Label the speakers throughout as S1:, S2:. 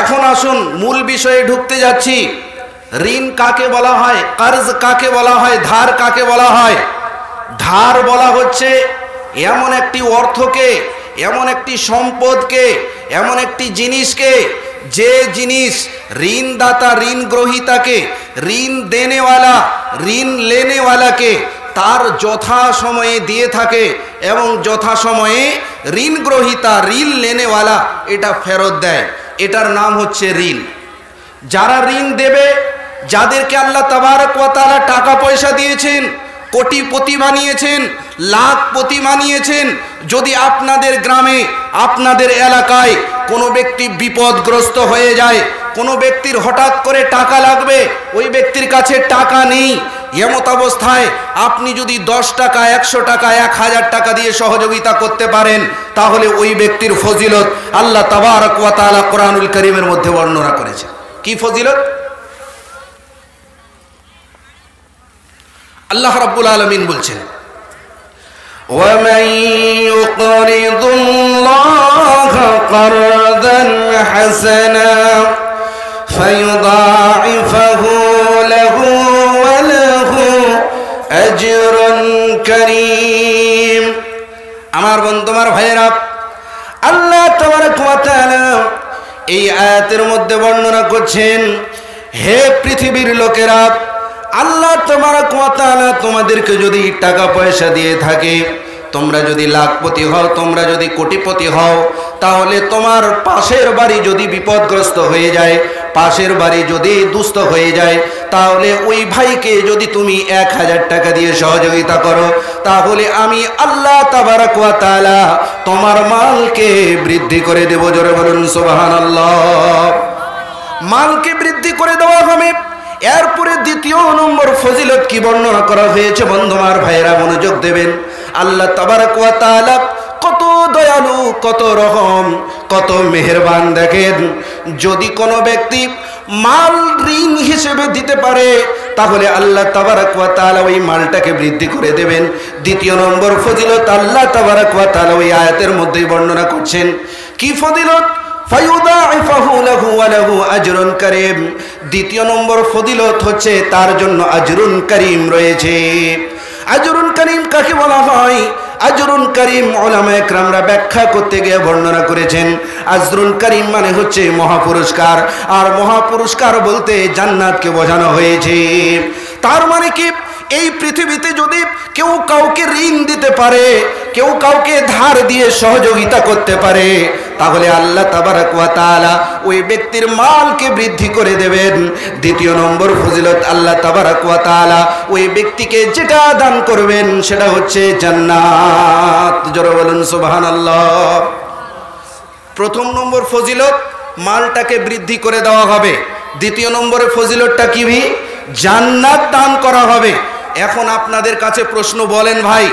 S1: এখন আসুন মূল বিষয়ে ঢুকতে যাচ্ছি। ঋণ কাকে বলা হয়, কর্জ কাকে বলা হয়, ধার কাকে বলা হয়? ধার বলা হচ্ছে এমন একটি অর্থকে, এমন একটি সম্পদকে, এমন একটি জিনিসকে, যে জিনিস ঋণদাতা ঋণ গ্রহীতাকে, ঋণ দেনেওয়ালা ঋণ লেনেওয়ালাকে তার যথা সময়ে দিয়ে থাকে এবং যথা সময়ে ঋণ গ্রহীতা ঋণ লেনেওয়ালা এটা ফেরত দেয়। এটার নাম হচ্ছে ঋণ। যারা ঋণ দেবে, যাদেরকে আল্লাহ তাবারক ওয়া তাআলা টাকা পয়সা দিয়েছেন, কোটিপতি বানিয়েছেন, লাখপতি বানিয়েছেন, যদি আপনাদের গ্রামে আপনাদের এলাকায় কোনো ব্যক্তি বিপদগ্রস্ত হয়ে যায়, কোনো ব্যক্তির হঠাৎ করে টাকা লাগবে, ওই ব্যক্তির কাছে টাকা নেই, এমত অবস্থায় আপনি যদি 10 টাকা, 100 টাকা, 1000 টাকা দিয়ে সহযোগিতা করতে পারেন, তাহলে ওই ব্যক্তির ফজিলত আল্লাহ তাবারক ওয়া তাআলা কোরআনুল কারীমের মধ্যে বর্ণনা করেছে। কি ফজিলত? আল্লাহ রাব্বুল আলামিন বলছেন, وَمَن يُقْرِضُ اللَّهَ قَرْضًا حَسَنًا فَيُضَاعِفَهُ لَهُ وَلَهُ أَجْرٌ كَرِيمٌ। আমার বন্ধু, আমার ভাইয়েরা, আল্লাহ তাবারক ওয়া তাআলা এই আয়াতের মধ্যে বর্ণনা করছেন, হে পৃথিবীর লোকেরা, আল্লাহ তাবারক ওয়া তাআলা তোমাদেরকে যদি টাকা পয়সা দিয়ে থাকে, তোমরা যদি লাখপতি হও, তোমরা যদি কোটিপতি হও, তাহলে তোমার পাশের বাড়ি যদি বিপদগ্রস্ত হয়ে যায়, পাশের বাড়ি যদি দুস্থ হয়ে যায়, তাহলে ওই ভাইকে যদি তুমি 1000 টাকা দিয়ে সহযোগিতা করো, তাহলে আমি আল্লাহ তাবারক ওয়া তাআলা তোমার মালকে বৃদ্ধি করে দেব। জোরে বলুন সুবহানাল্লাহ। মালকে বৃদ্ধি করে দেওয়া হবে। এরপরে দ্বিতীয় নম্বর ফজিলত কি বর্ণনা করা হয়েছে, বন্ধু আমার ভাইয়েরা মনোযোগ দেবেন। আল্লাহ তাবারক ওয়া তাআলা কত দয়ালু, কত রহম, কত মেহেরবান। দেখেন, যদি কোনো ব্যক্তি মাল ঋণ হিসেবে দিতে পারে, তাহলে আল্লাহ তাবারক ওয়া তাআলা ওই মালটাকে বৃদ্ধি করে দেবেন। দ্বিতীয় নম্বর ফজিলত আল্লাহ তাবারক ওয়া তাআলা ওই আয়াতের মধ্যেই বর্ণনা করছেন। কি ফজিলত? ফায়ুদাইফাহু লাহু ওয়া লাহু আজরুন কারীম। দ্বিতীয় নম্বর ফজিলত হচ্ছে তার জন্য আজরুন কারীম রয়েছে। আজরুন কারীম কাকে বলা হয়? আজরুন কারীম উলামায়ে কেরামরা ব্যাখ্যা করতে গিয়ে বর্ণনা করেছেন, আজরুন কারীম মানে হচ্ছে মহাপুরস্কার, আর মহাপুরস্কার বলতে জান্নাতকে বোঝানো হয়েছে। তার মানে কি, এই পৃথিবীতে যদি কেউ কাউকে ঋণ দিতে পারে, কেউ কাউকে ধার দিয়ে সহযোগিতা করতে পারে, তাহলে আল্লাহ তাবারক ওয়া তাআলা ওই ব্যক্তির মালকে বৃদ্ধি করে দেবেন। দ্বিতীয় নম্বর ফজিলত, আল্লাহ তাবারক ওয়া তাআলা ওই ব্যক্তিকে যেটা দান করবেন সেটা হচ্ছে জান্নাত। জোরে বলুন সুবহানাল্লাহ। প্রথম নম্বর ফজিলত, মালটাকে বৃদ্ধি করে দেওয়া হবে। দ্বিতীয় নম্বরের ফজিলতটা কি? জান্নাত দান করা হবে। এখন আপনাদের কাছে প্রশ্ন, বলেন ভাই,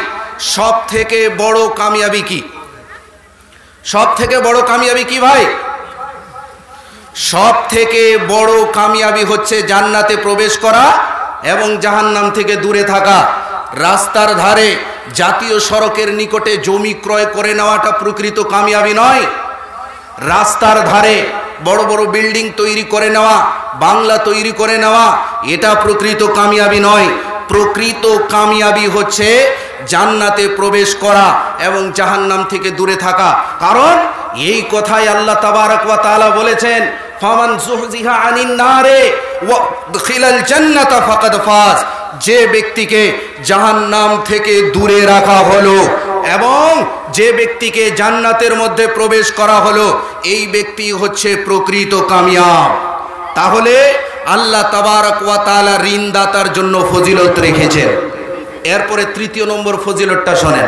S1: সব থেকে বড় কামিয়াবি কি? সব থেকে বড় কামিয়াবি কি ভাই? সব থেকে বড় কামিয়াবি হচ্ছে জান্নাতে প্রবেশ করা এবং জাহান্নাম থেকে দূরে থাকা। রাস্তার ধারে জাতীয় সড়কের নিকটে জমি ক্রয় করে নেওয়াটা প্রকৃত কামিয়াবি নয়। রাস্তার ধারে বড় বড় বিল্ডিং তৈরি করে নেওয়া, বাংলা তৈরি করে নেওয়া, এটা প্রকৃত কামিয়াবি নয়। প্রকৃত কামিয়াবি হচ্ছে জান্নাতে প্রবেশ করা এবং জাহান্নাম থেকে দূরে থাকা। কারণ এই কথাই আল্লাহ তাবারক ওয়া তাআলা বলেছেন, ফামান যুহজিহা আনিন নারে ওয়া দুখিলাল জান্নাতা ফাকাদ ফাজ। যে ব্যক্তিকে জাহান্নাম থেকে দূরে রাখা হলো এবং যে ব্যক্তিকে জান্নাতের মধ্যে প্রবেশ করা হলো, এই ব্যক্তি হচ্ছে প্রকৃত কামিয়াব। তাহলে আল্লাহ তাবারক ওয়া তাআলা ঋণদাতার জন্য ফজিলত রেখেছেন। এরপরে তৃতীয় নম্বর ফজিলতটা শোনেন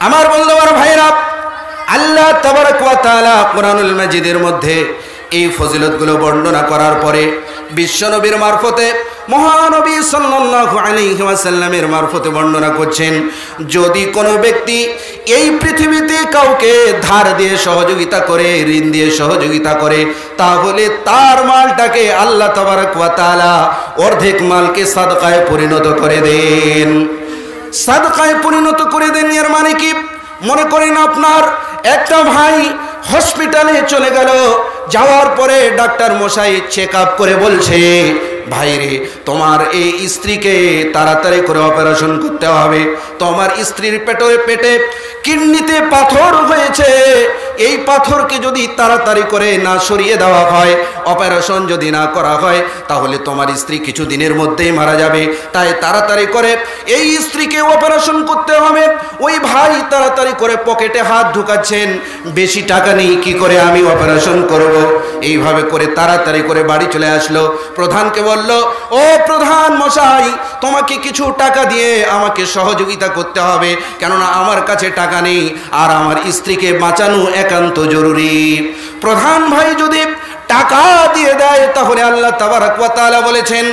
S1: আমার বন্ধু, আমার ভাইরা। আল্লাহ তাবারক ওয়া তাআলা কোরআনুল মাজিদের মধ্যে এই ফজিলতগুলো বর্ণনা করার পরে বিশ্বনবীর মারফতে, মহানবী সাল্লাল্লাহু আলাইহি ওয়াসাল্লামের মারফতে বর্ণনা করছেন, যদি কোনো ব্যক্তি এই পৃথিবীতে কাউকে ধার দিয়ে সহযোগিতা করে, ঋণ দিয়ে সহযোগিতা করে, তাহলে তার মালটাকে আল্লাহ তাবারক ওয়া তাআলা অর্ধেক মালকে সাদকায় পরিণত করে দেন। সাদকায় পরিণত করে দেন এর মানে কি? মনে করেন আপনার একটা ভাই হসপিটালে চলে গেল, যাওয়ার পরে ডাক্তার মশাই চেক আপ করে বলছে, ভাইরে তোমার এই স্ত্রীকে তাড়াতাড়ি করে অপারেশন করতে হবে, তোমার স্ত্রীর পেটে কিডনিতে পাথর হয়েছে, এই পাথরকে যদি তাড়াতাড়ি করে না সরিয়ে দেওয়া হয়, অপারেশন যদি না করা হয়, তাহলে তোমার স্ত্রী কিছু দিনের মধ্যেই মারা যাবে, তাই তাড়াতাড়ি করে এই স্ত্রীকে অপারেশন করতে হবে। ওই ভাই তাড়াতাড়ি করে পকেটে হাত ঢুকাচ্ছেন, বেশি টাকা নেই, কি করে আমি অপারেশন করব। এইভাবে করে তাড়াতাড়ি করে বাড়ি চলে আসলো। প্রধানকে বলল, ও প্রধান মশাই, তোমাকে কিছু টাকা দিয়ে আমাকে সহযোগিতা করতে হবে, কেননা আমার কাছে টাকা নেই আর আমার স্ত্রীকে বাঁচানো একান্ত জরুরি। প্রধান ভাই যদি টাকা দিয়ে দেয়, তাহলে আল্লাহ তাবারক ওয়া তাআলা বলেছেন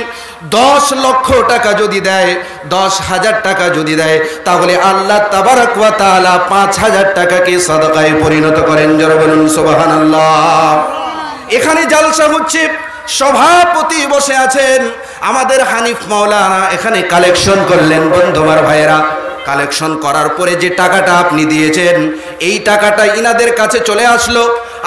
S1: 10 লক্ষ টাকা যদি দেয়, 10,000 টাকা যদি দেয়, তাহলে আল্লাহ তাবারক ওয়া তাআলা 5,000 টাকাকে সাদাকায় পরিণত করেন। জোরে বলুন সুবহানাল্লাহ। এখানে জালসা হচ্ছে, সভাপতি বসে আছেন আমাদের হানিফ মাওলানা, এখানে কালেকশন করলেন। বন্ধুমার ভাইয়েরা, কালেকশন করার পরে যে টাকাটা আপনি দিয়েছেন, এই টাকাটা ইনাদের কাছে চলে আসলো,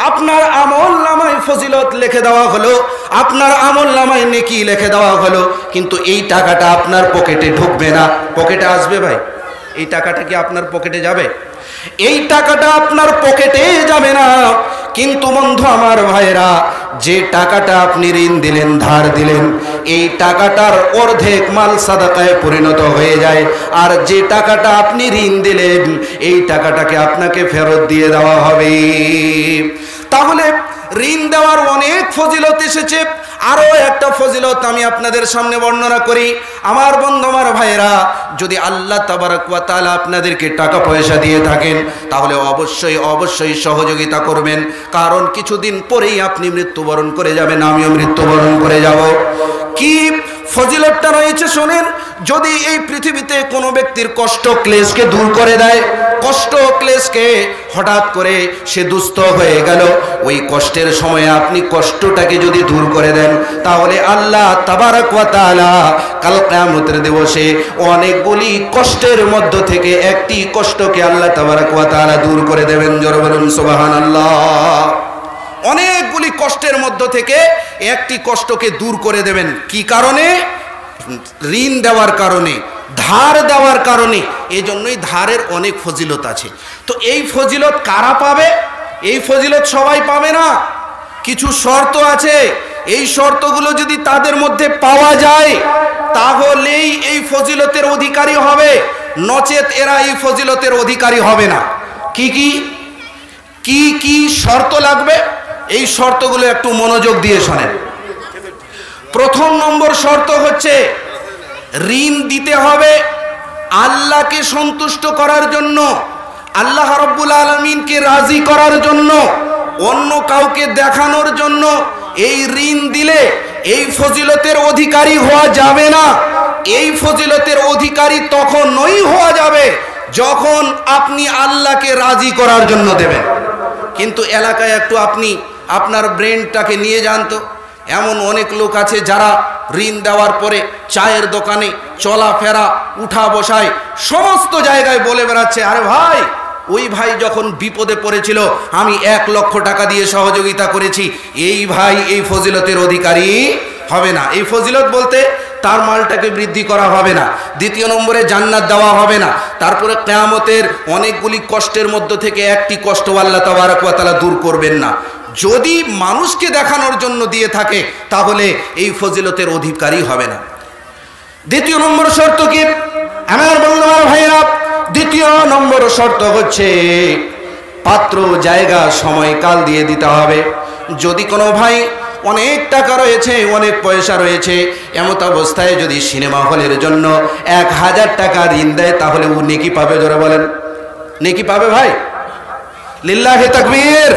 S1: আপনার আমল নামায় ফজিলত লিখে দেওয়া হলো, আপনার আমল নামায় নেকি লিখে দেওয়া হলো, কিন্তু এই টাকাটা আপনার পকেটে ঢুকবে না। পকেটে আসবে ভাই? এই টাকাটা কি আপনার পকেটে যাবে? এই টাকাটা আপনার পকেটে যাবে না। কিন্তু বন্ধু আমার ভাইরা, যে টাকাটা আপনি ঋণ দিলেন, ধার দিলেন, এই টাকাটার অর্ধেক মাল সাদাকায় পরিণত হয়ে যায়, আর যে টাকাটা আপনি ঋণ দিলেন, এই টাকাটাকে আপনাকে ফেরত দিয়ে দেওয়া হবে। তাহলে ঋণ দেওয়ার অনেক ফজিলত এসেছে। আরো একটা ফজিলত আমি আপনাদের সামনে বর্ণনা করি। আমার বন্ধু আমার ভাইরা, যদি আল্লাহ তাবারক ওয়া তাআলা আপনাদেরকে টাকা পয়সা দিয়ে থাকেন, তাহলে অবশ্যই অবশ্যই সহযোগিতা করবেন, কারণ কিছুদিন পরেই আপনি মৃত্যুবরণ করে যাবেন, আমিও মৃত্যুবরণ করে যাব। কি ফজিলতটা রয়েছে শোনেন। যদি এই পৃথিবীতে কোনো ব্যক্তির কষ্ট ক্লেশকে দূর করে দেয়, কষ্ট ক্লেশকে হঠাৎ করে সে দুস্থ হয়ে গেল, ওই কষ্টের সময়ে আপনি কষ্টটাকে যদি দূর করে দেন, তাহলে আল্লাহ তাবারক ওয়া তাআলা কাল কিয়ামতের দিবসে অনেকগুলি কষ্টের মধ্য থেকে একটি কষ্টকে আল্লাহ তাবারক ওয়া তাআলা দূর করে দেবেন। জোরে বলুন সুবহানাল্লাহ। অনেকগুলি কষ্টের মধ্য থেকে একটি কষ্টকে দূর করে দেবেন। কি কারণে? ঋণ দেওয়ার কারণে, ধার দেওয়ার কারণে। এই জন্যই ধারের অনেক ফজিলত আছে। তো এই ফজিলত কারা পাবে? এই ফজিলত সবাই পাবে না, কিছু শর্ত আছে। এই শর্তগুলো যদি তাদের মধ্যে পাওয়া যায়, তাহলেই এই ফজিলতের অধিকারী হবে, নচেত এরা এই ফজিলতের অধিকারী হবে না। কি কি কি কি শর্ত লাগবে? এই শর্তগুলো একটু মনোযোগ দিয়ে শোনেন। প্রথম নম্বর শর্ত হচ্ছে, ঋণ দিতে হবে আল্লাহকে সন্তুষ্ট করার জন্য, আল্লাহ রাব্বুল আলামিনকে রাজি করার জন্য, অন্য কাউকে দেখানোর জন্য এই ঋণ দিলে এই ফজিলতের অধিকারী হওয়া যাবে না। এই ফজিলতের অধিকারী তখনই হওয়া যাবে যখন আপনি আল্লাহকে রাজি করার জন্য দেবেন। কিন্তু এলাকায় একটু আপনি আপনার ব্রেনটাকে নিয়ে যান তো, এমন অনেক লোক আছে যারা ঋণ দেওয়ার পরে চায়ের দোকানে চলাফেরা, উঠা বসায়, সমস্ত জায়গায় বলে বেড়াচ্ছে, আরে ভাই, ওই ভাই যখন বিপদে পড়েছিল আমি 1 লক্ষ টাকা দিয়ে সহযোগিতা করেছি। এই ভাই এই ফজিলতের অধিকারী হবে না। এই ফজিলত বলতে তার মালটাকে বৃদ্ধি করা হবে না। দ্বিতীয় নম্বরে জান্নাত দেওয়া হবে না। তারপরে কিয়ামতের অনেকগুলি কষ্টের মধ্য থেকে একটি কষ্ট আল্লাহ তাবারক ওয়া তাআলা দূর করবেন না। যদি মানুষকে দেখানোর জন্য দিয়ে থাকে, তাহলে এই ফজিলতের অধিকারী হবে না। দ্বিতীয় নম্বর শর্ত কি আমার বন্ধুরা ভাইরা? দ্বিতীয় নম্বর শর্ত হচ্ছে, পাত্র, জায়গা, সময়, কাল দিয়ে দিতে হবে। যদি কোনো ভাই অনেক টাকা রয়েছে, অনেক পয়সা রয়েছে, এমত অবস্থায় যদি সিনেমা হলের জন্য 1000 টাকা ঋণ দেয়, তাহলে ও নেকি পাবে? জোরে বলেন, নেকি পাবে ভাই? লিল্লাহি তাকবীর।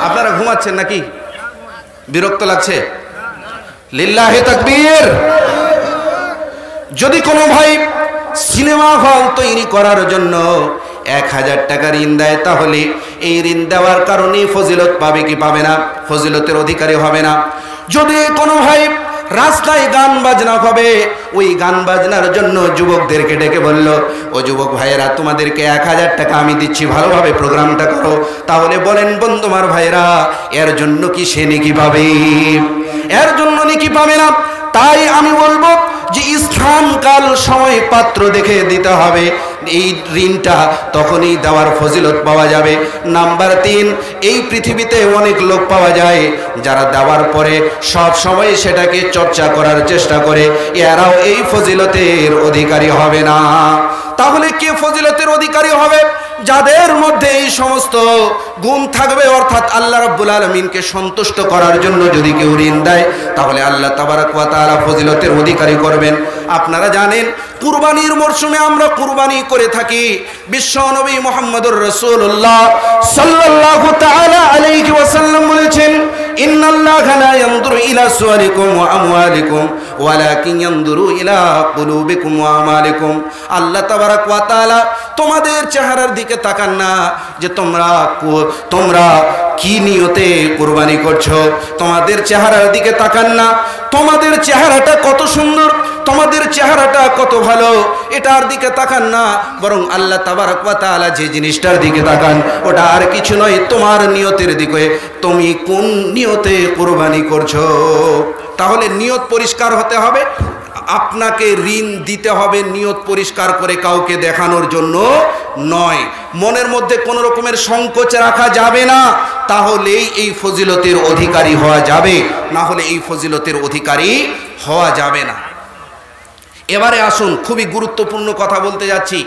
S1: আপনারা ঘুমাচ্ছেন নাকি? বিরক্ত লাগছে? লিল্লাহি তাকবীর। যদি কোনো ভাই সিনেমা হল তৈরি করার জন্য 1000 টাকা ঋণ দেয়, তাহলে এই ঋণ দেওয়ার কারণে ফজিলত পাবে কি পাবে না? ফজিলতের অধিকারী হবে না। যদি কোনো ভাই রাস্তায় গান বাজনা হবে, ওই গান বাজনার জন্য যুবকদেরকে ডেকে বলল, ও যুবক ভাইয়েরা, তোমাদেরকে 1000 টাকা আমি দিচ্ছি, ভালোভাবে প্রোগ্রামটা করো। তাহলে বলেন বন্ধু আমার ভাইয়েরা, এর জন্য কি সে নেকি পাবে? এর জন্য নেকি পাবে না। তাই আমি বলবো যে স্থান কাল সময় পাত্র দেখে দিতে হবে। এই ঋণটা তখনই দেওয়ার ফজিলত পাওয়া যাবে। নাম্বার 3, এই পৃথিবীতে অনেক লোক পাওয়া যায় যারা দেওয়ার পরে সব সময় সেটাকে চর্চা করার চেষ্টা করে, এরাও এই ফজিলতের অধিকারী হবে না। তাহলে কে ফজিলতের অধিকারী হবে? যাদের মধ্যে এই সমস্ত গুণ থাকবে, অর্থাৎ আল্লাহ রাব্বুল আলামিনকে সন্তুষ্ট করার জন্য যদি কেউ ঋণ দেয়, তাহলে আল্লাহ তাবারাক ওয়া তাআলা ফজিলতের অধিকারী করবেন। আপনারা জানেন কুরবানির মরশুমে আমরা কুরবানি করে থাকি। বিশ্ব নবী মুহাম্মদুর রাসূলুল্লাহ সাল্লাল্লাহু তাআলা আলাইহি ওয়াসাল্লাম বলেছেন, ইন্নাল্লাহা লা ইয়ানজুরু ইলা সুওয়ারিকুম ওয়া আমওয়ালিকুম ওয়ালাকিন ইয়ানজুরু ইলা কুলুবিকুম ওয়া আমালিকুম। আল্লাহ তাবারাক ওয়া তাআলা তোমাদের চেহারার দিকে তাকান না যে তোমরা কি নিয়তে কুরবানি করছো, তোমাদের চেহারার দিকে তাকান না তোমাদের চেহারাটা কত সুন্দর, তোমাদের চেহারাটা কত ভালো, এটার দিকে তাকান না, বরং আল্লাহ তাবারাক ওয়া তাআলা যে জিনিসটার দিকে তাকান ওটা আর কিছু নয়, তোমার নিয়তের দিকে, তুমি কোন নিয়তে কুরবানি করছো। তাহলে নিয়ত পরিষ্কার হতে হবে। আপনাকে ঋণ দিতে হবে নিয়ত পরিষ্কার করে, কাউকে দেখানোর জন্য নয়। মনের মধ্যে কোনো রকমের সংকোচ রাখা যাবে না, তাহলেই এই ফজিলতের অধিকারী হওয়া যাবে, না হলে এই ফজিলতের অধিকারী হওয়া যাবে না। এবারে আসুন, খুবই গুরুত্বপূর্ণ কথা বলতে যাচ্ছি,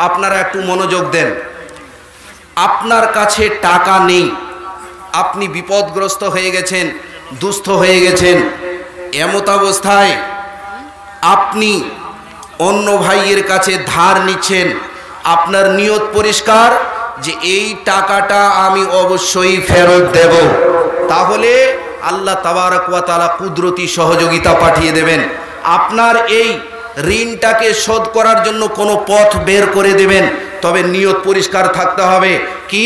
S1: আপনারা একটু মনোযোগ দেন। আপনার কাছে টাকা নেই, আপনি বিপদগ্রস্ত হয়ে গেছেন, দুস্থ হয়ে গেছেন, এমত অবস্থায় আপনি অন্য ভাইয়ের কাছে ধার নিচ্ছেন, আপনার নিয়ত পরিষ্কার যে এই টাকাটা আমি অবশ্যই ফেরত দেব, তাহলে আল্লাহ তাবারক ওয়া তাআলা কুদরতি সহযোগিতা পাঠিয়ে দেবেন। আপনার এই ঋণটাকে শোধ করার জন্য কোনো পথ বের করে দেবেন। তবে নিয়ত পরিষ্কার থাকতে হবে, কি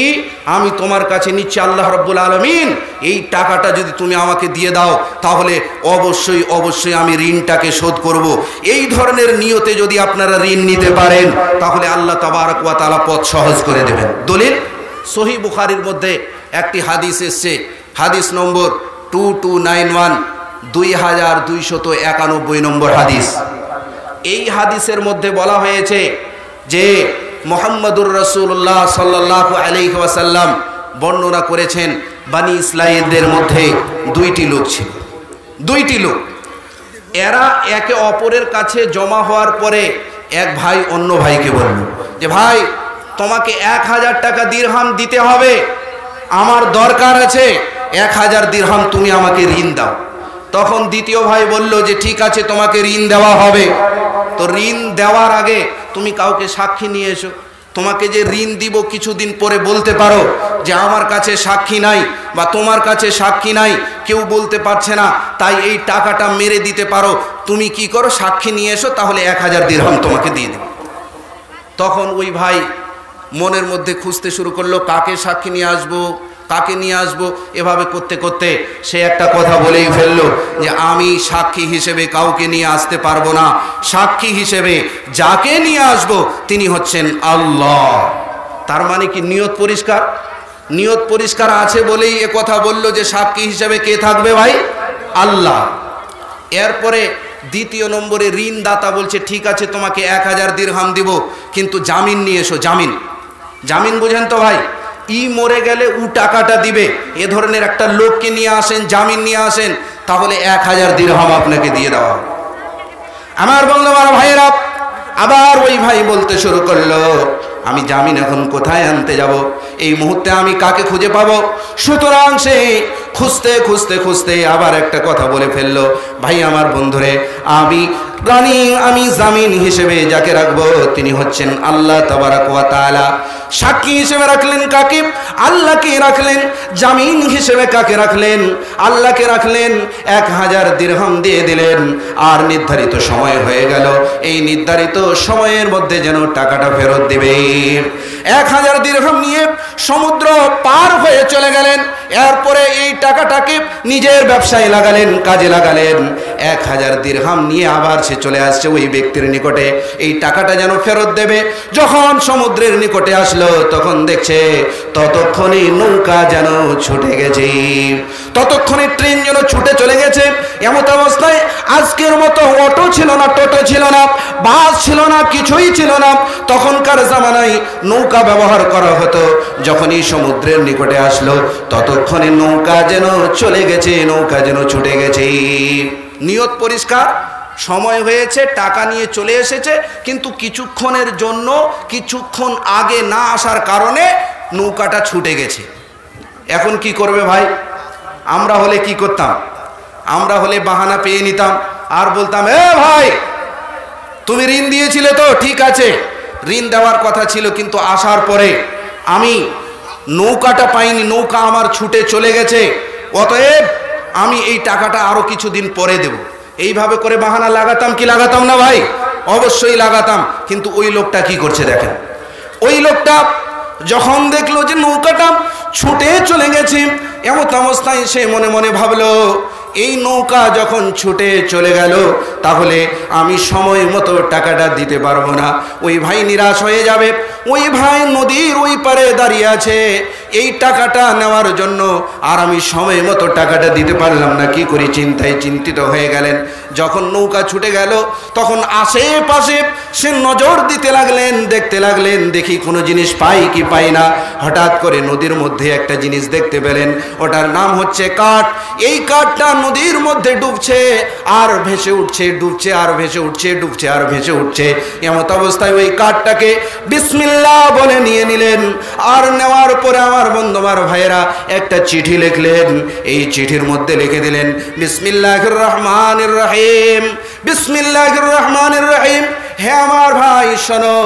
S1: আমি তোমার কাছে নিচ্ছি আল্লাহ রাব্বুল আলামিন, এই টাকাটা যদি তুমি আমাকে দিয়ে দাও তাহলে অবশ্যই অবশ্যই আমি ঋণটাকে শোধ করব। এই ধরনের নিয়তে যদি আপনারা ঋণ নিতে পারেন তাহলে আল্লাহ তাবারক ওয়া তাআলা পথ সহজ করে দেবেন। দলিল সহিহ বুখারীর মধ্যে একটি হাদিস এসেছে, হাদিস নম্বর 2291, 2291 নম্বর হাদিস। এই হাদিসের মধ্যে বলা হয়েছে যে মুহাম্মদুর রাসূলুল্লাহ সাল্লাল্লাহু আলাইহি ওয়াসাল্লাম বর্ণনা করেছেন, বনি ইসরাঈলদের মধ্যে 2টি লোক ছিল। 2টি লোক, এরা একে অপরের কাছে জমা হওয়ার পরে এক ভাই অন্য ভাইকে বলল যে ভাই, তোমাকে 1000 টাকা দিরহাম দিতে হবে, আমার দরকার আছে, 1000 দিরহাম তুমি আমাকে ঋণ দাও। তখন দ্বিতীয় ভাই বলল যে ঠিক আছে, তোমাকে ঋণ দেওয়া হবে। তো ঋণ দেওয়ার আগে তুমি কাউকে সাক্ষী নিয়ে এসো, তোমাকে যে ঋণ দিব কিছুদিন পরে বলতে পারো যে আমার কাছে সাক্ষী নাই বা তোমার কাছে সাক্ষী নাই, কেউ বলতে পারছে না, তাই এই টাকাটা মেরে দিতে পারো, তুমি কি করো, সাক্ষী নিয়ে এসো, তাহলে 1000 দিরহাম তোমাকে দিয়ে দেব। তখন ওই ভাই মনের মধ্যে খুঁজতে শুরু করলো, কাকে সাক্ষী নিয়ে আসবো, কাকে নিয়ে আসবো। এভাবে করতে করতে সে একটা কথা বলেই ফেললো যে আমি সাক্ষী হিসেবে কাউকে নিয়ে আসতে পারবো না, সাক্ষী হিসেবে যাকে নিয়ে আসবো তিনি হচ্ছেন আল্লাহ। তার মানে কি নিয়ত পরিষ্কার? নিয়ত পরিষ্কার আছে বলেই এ কথা বললো যে সাক্ষী হিসেবে কে থাকবে ভাই? আল্লাহ। এরপরে দ্বিতীয় নম্বরে ঋণদাতা বলছে ঠিক আছে, তোমাকে 1000 দিরহাম দিব, কিন্তু জামিন নিয়ে এসো। জামিন, জামিন বুঝেন তো ভাই, ই মরে গেলে উ টাকাটা দিবে, এ ধরনের একটা লোককে নিয়ে আসেন, জামিন নিয়ে আসেন, তাহলে 1000 দিরহাম আপনাকে দিয়ে দেওয়া হবে। আমার বন্ধু আমার ভাইয়েরা, আবার ওই ভাই বলতে শুরু করলো আমি জামিন এখন কোথায় আনতে যাব, এই মুহূর্তে আমি কাকে খুঁজে পাবো? সুতরাং সে খুঁজতে খুঁজতে খুঁজতে আবার একটা কথা বলে ফেললো, ভাই আমার বন্ধুরে, আমি জামিন হিসেবে যাকে রাখবো তিনি হচ্ছেন আল্লাহ তাবারাক ওয়া তাআলা। সাক্ষী হিসেবে রাখলেন কাকে? আল্লাহকে রাখলেন। জামিন হিসেবে কাকে রাখলেন? আল্লাহকে রাখলেন। 1000 দিরহাম দিয়ে দিলেন, আর নির্ধারিত সময় হয়ে গেল, এই নির্ধারিত সময়ের মধ্যে যেন টাকাটা ফেরত দিবে। 1000 দিরহাম নিয়ে সমুদ্র পার হয়ে চলে গেলেন। এরপরে এই টাকাটাকে নিজের ব্যবসায় লাগালেন, কাজে লাগালেন। 1000 দিরহাম নিয়ে আবার সে চলে আসছে ওই ব্যক্তির নিকটে, এই টাকাটা যেন ফেরত দেবে। যখন সমুদ্রের নিকটে আসলো তখন দেখছে ততক্ষণে নৌকা যেন ছুটে গেছে, ততক্ষণে ট্রেন যেন ছুটে চলে গেছে। এমত অবস্থায় আজকের মতো অটো ছিল না, টোটো ছিল না, বাস ছিল না, কিছুই ছিল না। তখনকার জামানায় নৌকা ব্যবহার করা হতো। যখনই সমুদ্রের নিকটে আসলো ততক্ষণে নৌকা যেন চলে গেছে, নৌকা যেন ছুটে গেছে। নিয়ত পরিষ্কার, সময় হয়েছে, টাকা নিয়ে চলে এসেছে, কিন্তু কিছুক্ষণের জন্য, কিছুক্ষণ আগে না আসার কারণে নৌকাটা ছুটে গেছে। এখন কি করবে ভাই? আমরা হলে কি করতাম? আমরা হলে বাহানা পেয়ে নিতাম আর বলতাম, এ ভাই তুমি ঋণ দিয়েছিলে তো, ঠিক আছে ঋণ দেওয়ার কথা ছিল, কিন্তু আসার পরে আমি নৌকাটা পাইনি, নৌকা আমার ছুটে চলে গেছে, অতএব আমি এই টাকাটা আরো কিছুদিন পরে দেব। এইভাবে করে বাহানা লাগাতাম কি লাগাতাম না ভাই? অবশ্যই লাগাতাম। কিন্তু ওই লোকটা কি করছে দেখেন, ওই লোকটা যখন দেখলো যে নৌকাটা ছুটে চলে গেছে, এমন অবস্থায় সে মনে মনে ভাবলো, এই নৌকা যখন ছুটে চলে গেল তাহলে আমি সময় মতো টাকাটা দিতে পারবো না। ওই ভাই নিরাশ হয়ে যাবে। ওই ভাই নদীর ওই পারে দাঁড়িয়ে আছে এই টাকাটা নেওয়ার জন্য, আর আমি সময় মতো টাকাটা দিতে পারলাম না, কি করি? চিন্তায় চিন্তিত হয়ে গেলেন। যখন নৌকা ছুটে গেল তখন আশেপাশে সে নজর দিতে লাগলেন, দেখতে লাগলেন দেখি কোনো জিনিস পাই কি পাই না। হঠাৎ করে নদীর মধ্যে একটা জিনিস দেখতে পেলেন, ওটার নাম হচ্ছে কাঠ। এই কাঠটা নদীর মধ্যে ডুবছে আর ভেসে উঠছে, ডুবছে আর ভেসে উঠছে, ডুবছে আর ভেসে উঠছে। এমত অবস্থায় ওই কাঠটাকে বিসমিল্লাহ বলে নিয়ে নিলেন। আর নেওয়ার পরে আমার বন্ধু আমার ভাইয়েরা একটা চিঠি লিখলেন। এই চিঠির মধ্যে লিখে দিলেন, বিসমিল্লাহির রহমানির রহিম, বিসমিল্লাহির রহমানির রহিম। হে আমার ভাই শোনো,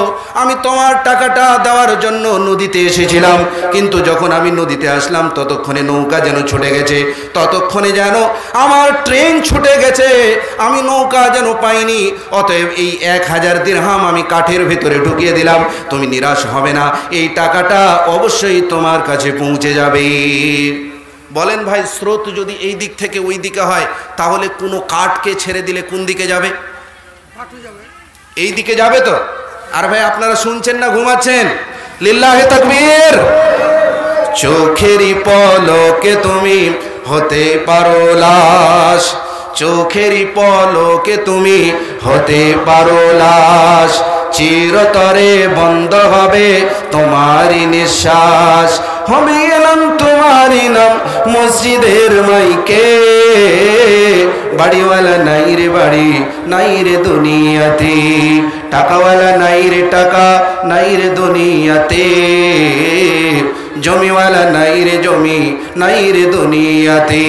S1: আমি তোমার টাকাটা দেওয়ার জন্য নদীতে এসেছিলাম, কিন্তু যখন আমি নদীতে আসলাম ততক্ষণে নৌকা যেন ছুটে গেছে, ততক্ষণে যেন আমার ট্রেন ছুটে গেছে, আমি নৌকা যেন পাইনি। অতএব এই 1000 দিরহাম আমি কাঠের ভেতরে ঢুকিয়ে দিলাম। তুমি নিরাশ হবে না, এই টাকাটা অবশ্যই তোমার কাছে পৌঁছে যাবে। বলেন ভাই, স্রোত যদি এই দিক থেকে ওই দিকে হয় তাহলে কোনো কাঠকে ছেড়ে দিলে কোন দিকে যাবে? এই দিকে যাবে তো। আর ভাই আপনারা শুনছেন না ঘুমাচ্ছেন? লিল্লাহে তাকবীর। চোখেরই পলকে তুমি হতে পারো লাশ, চোখেরই পলকে তুমি হতে পারো লাশ, চিরতরে বন্ধ হবে তোমারই নিঃশ্বাস, হবে এলাম তোমারই নাম মসজিদের মাইকে, বাড়িওয়ালা নাই রে বাড়ি, নাই রে দুনিয়াতে, টাকাওয়ালা নাই রে টাকা, নাই রে দুনিয়াতে, জমিওয়ালা নাই রে জমি, নাই রে দুনিয়াতে।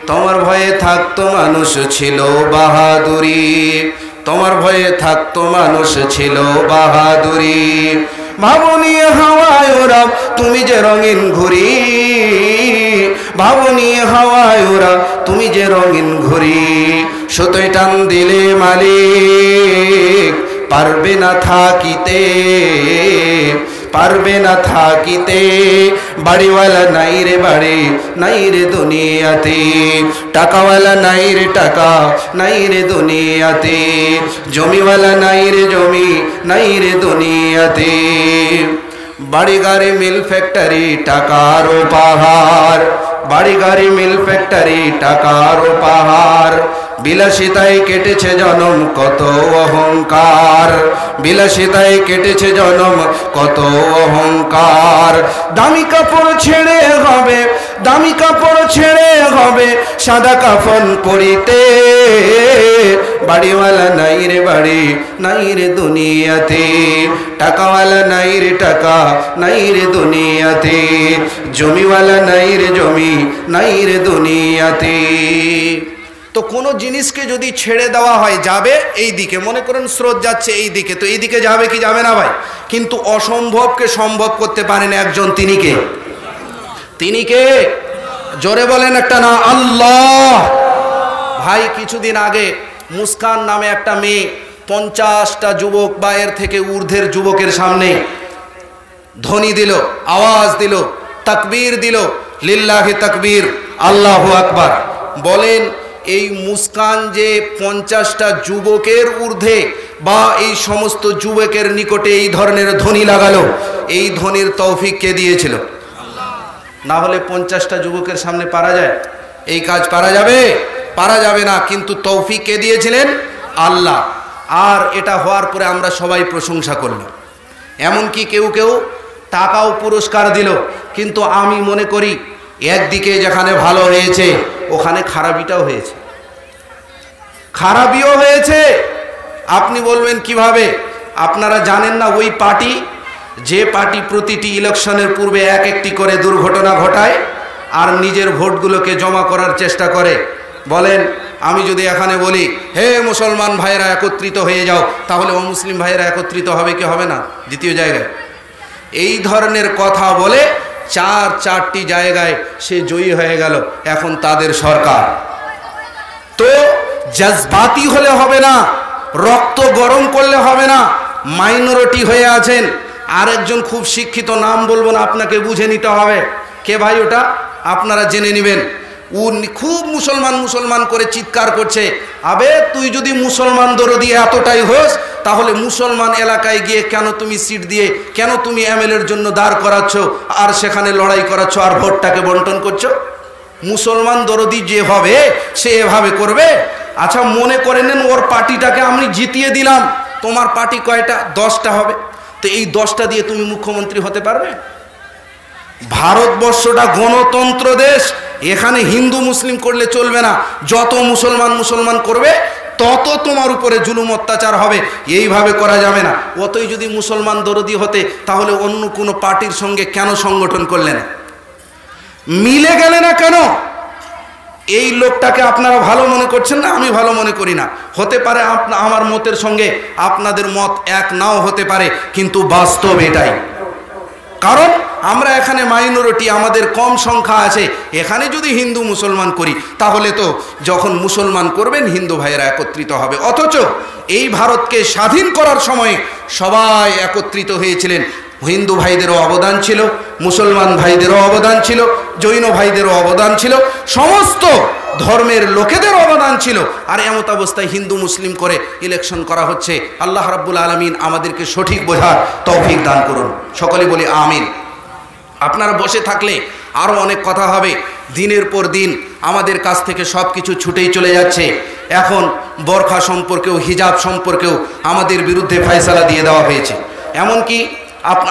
S1: তোমার ভয়ে থাকতো মানুষ ছিল বাহাদুরি, তোমার ভয়ে থাকতো মানুষ ছিল বাহাদুরি, ভাবনি হাওয়ায় ওরা তুমি যে রঙিন ঘুরি, ভাবনি হাওয়ায় ওরা তুমি যে রঙিন ঘুরি, সুতোয় টান দিলে মালিক পারবে না থাকিতে, পারবে না থাকিতে, বাড়িওয়ালা নাই রে বাড়ি, নাই রে দুনিয়াতে, টাকাওয়ালা নাই রে টাকা, নাই রে দুনিয়াতে, জমিওয়ালা নাই রে জমি, নাই রে দুনিয়াতে। বাড়ি গাড়ি মিল ফ্যাক্টরি টাকার পাহাড়, বাড়ি গাড়ি মিল ফ্যাক্টরি টাকার পাহাড়, বিলাসিতায় কেটেছে জনম কত অহংকার, বিলাসিতায় কেটেছে জনম কত অহংকার, দামি কাপড় ছেড়ে হবে, দামি কাপড় ছেড়ে হবে সাদা কাফন পরিতে, বাড়িওয়ালা নাই রে বাড়ি, নাই রে দুনিয়াতে, টাকাওয়ালা নাই রে টাকা, নাই রে দুনিয়াতে, জমিওয়ালা নাই রে জমি, নাই রে দুনিয়াতে। তো কোনো জিনিসকে যদি ছেড়ে দেওয়া হয় যাবে এই দিকে, মনে করেন স্রোত যাচ্ছে এই দিকে, তো এই দিকে যাবে কি যাবে না ভাই? কিন্তু অসম্ভবকে সম্ভব করতে পারেন একজন, তিনি কে? তিনি কে? জোরে বলেন একটা না, আল্লাহ। ভাই কিছুদিন আগে মুস্কান নামে একটা মেয়ে 50টা যুবক বা এর থেকে ঊর্ধ্বের যুবকের সামনে ধ্বনি দিল, আওয়াজ দিল, তাকবীর দিল, লিল্লাহি তাকবীর, আল্লাহু আকবার। বলেন এই মুস্কান যে 50টা যুবকের ঊর্ধ্বে বা এই সমস্ত যুবকের নিকটে এই ধরনের ধ্বনি লাগালো, এই ধ্বনির তৌফিক কে দিয়েছিল? না হলে 50টা যুবকের সামনে পারা যায়? এই কাজ পারা যাবে? পারা যাবে না। কিন্তু তৌফিক কে দিয়েছিলেন? আল্লাহ। আর এটা হওয়ার পরে আমরা সবাই প্রশংসা করলাম, এমনকি কেউ কেউ টাকাও পুরস্কার দিল। কিন্তু আমি মনে করি একদিকে যেখানে ভালো হয়েছে ওখানে খারাপিটাও হয়েছে, খারাপিও হয়েছে। আপনি বলবেন কিভাবে? আপনারা জানেন না ওই পার্টি, যে পার্টি প্রতিটি ইলেকশনের পূর্বে এক একটি করে দুর্ঘটনা ঘটায় আর নিজের ভোটগুলোকে জমা করার চেষ্টা করে। বলেন, আমি যদি এখানে বলি হে মুসলমান ভাইরা একত্রিত হয়ে যাও, তাহলে অমুসলিম ভাইরা একত্রিত হবে কি হবে না? দ্বিতীয় জায়গায় এই ধরনের কথা বলে চারটি জায়গায় সে জয়ী হয়ে গেল, এখন তাদের সরকার। তো জজবাতি হলে হবে না, রক্ত গরম করলে হবে না। মাইনরিটি হয়ে আছেন, আরেকজন খুব শিক্ষিত, নাম বলবো না, আপনাকে বুঝে নিতে হবে কে ভাই ওটা, আপনারা জেনে নেবেন। ও খুব মুসলমান মুসলমান করে চিৎকার করছে। আবে তুই যদি মুসলমান দরদি এতটাই হোস, তাহলে মুসলমান এলাকায় গিয়ে কেন তুমি সিট দিয়ে, কেন তুমি এমএলএর জন্য দাঁড় করাচ্ছ আর সেখানে লড়াই করাচ্ছ আর ভোটটাকে বন্টন করছো? মুসলমান দরদি যে হবে সে এভাবে করবে? আচ্ছা মনে করে নেন ওর পার্টিটাকে আমি জিতিয়ে দিলাম, তোমার পার্টি কয়টা? 10টা হবে। তো এই 10টা দিয়ে তুমি মুখ্যমন্ত্রী হতে পারবে? ভারতবর্ষটা গণতন্ত্র দেশ, এখানে হিন্দু মুসলিম করলে চলবে না। যত মুসলমান মুসলমান করবে তত তোমার উপরে জুলুম অত্যাচার হবে, এইভাবে করা যাবে না। অতই যদি মুসলমান দরদি হতে, তাহলে অন্য কোনো পার্টির সঙ্গে কেন সংগঠন করলেন? মিলে গেলে না কেন? এই লোকটাকে আপনারা ভালো মনে করছেন না, আমি ভালো মনে করি না। হতে পারে আমার মতের সঙ্গে আপনাদের মত এক নাও হতে পারে, কিন্তু বাস্তব এটাই। কারণ আমরা এখানে মাইনরিটি, আমাদের কম সংখ্যা আছে। এখানে যদি হিন্দু মুসলমান করি, তাহলে তো যখন মুসলমান করবেন হিন্দু ভাইয়েরা একত্রিত হবে। অথচ এই ভারতকে স্বাধীন করার সময় সবাই একত্রিত হয়েছিলেন। হিন্দু ভাইদেরও অবদান ছিল, মুসলমান ভাইদেরও অবদান ছিল, জৈন ভাইদেরও অবদান ছিল, সমস্ত ধর্মের লোকেদের অবদান ছিল। আর এমত অবস্থায় হিন্দু মুসলিম করে ইলেকশন করা হচ্ছে। আল্লাহ রাব্বুল আলামিন আমাদেরকে সঠিক বোঝার তৌফিক দান করুন। সকলে বলি আমিন। আপনারা বসে থাকলে আরও অনেক কথা হবে। দিনের পর দিন আমাদের কাছ থেকে সব কিছু ছুটেই চলে যাচ্ছে। এখন বোরখা সম্পর্কেও, হিজাব সম্পর্কেও আমাদের বিরুদ্ধে ফয়সালা দিয়ে দেওয়া হয়েছে। এমনকি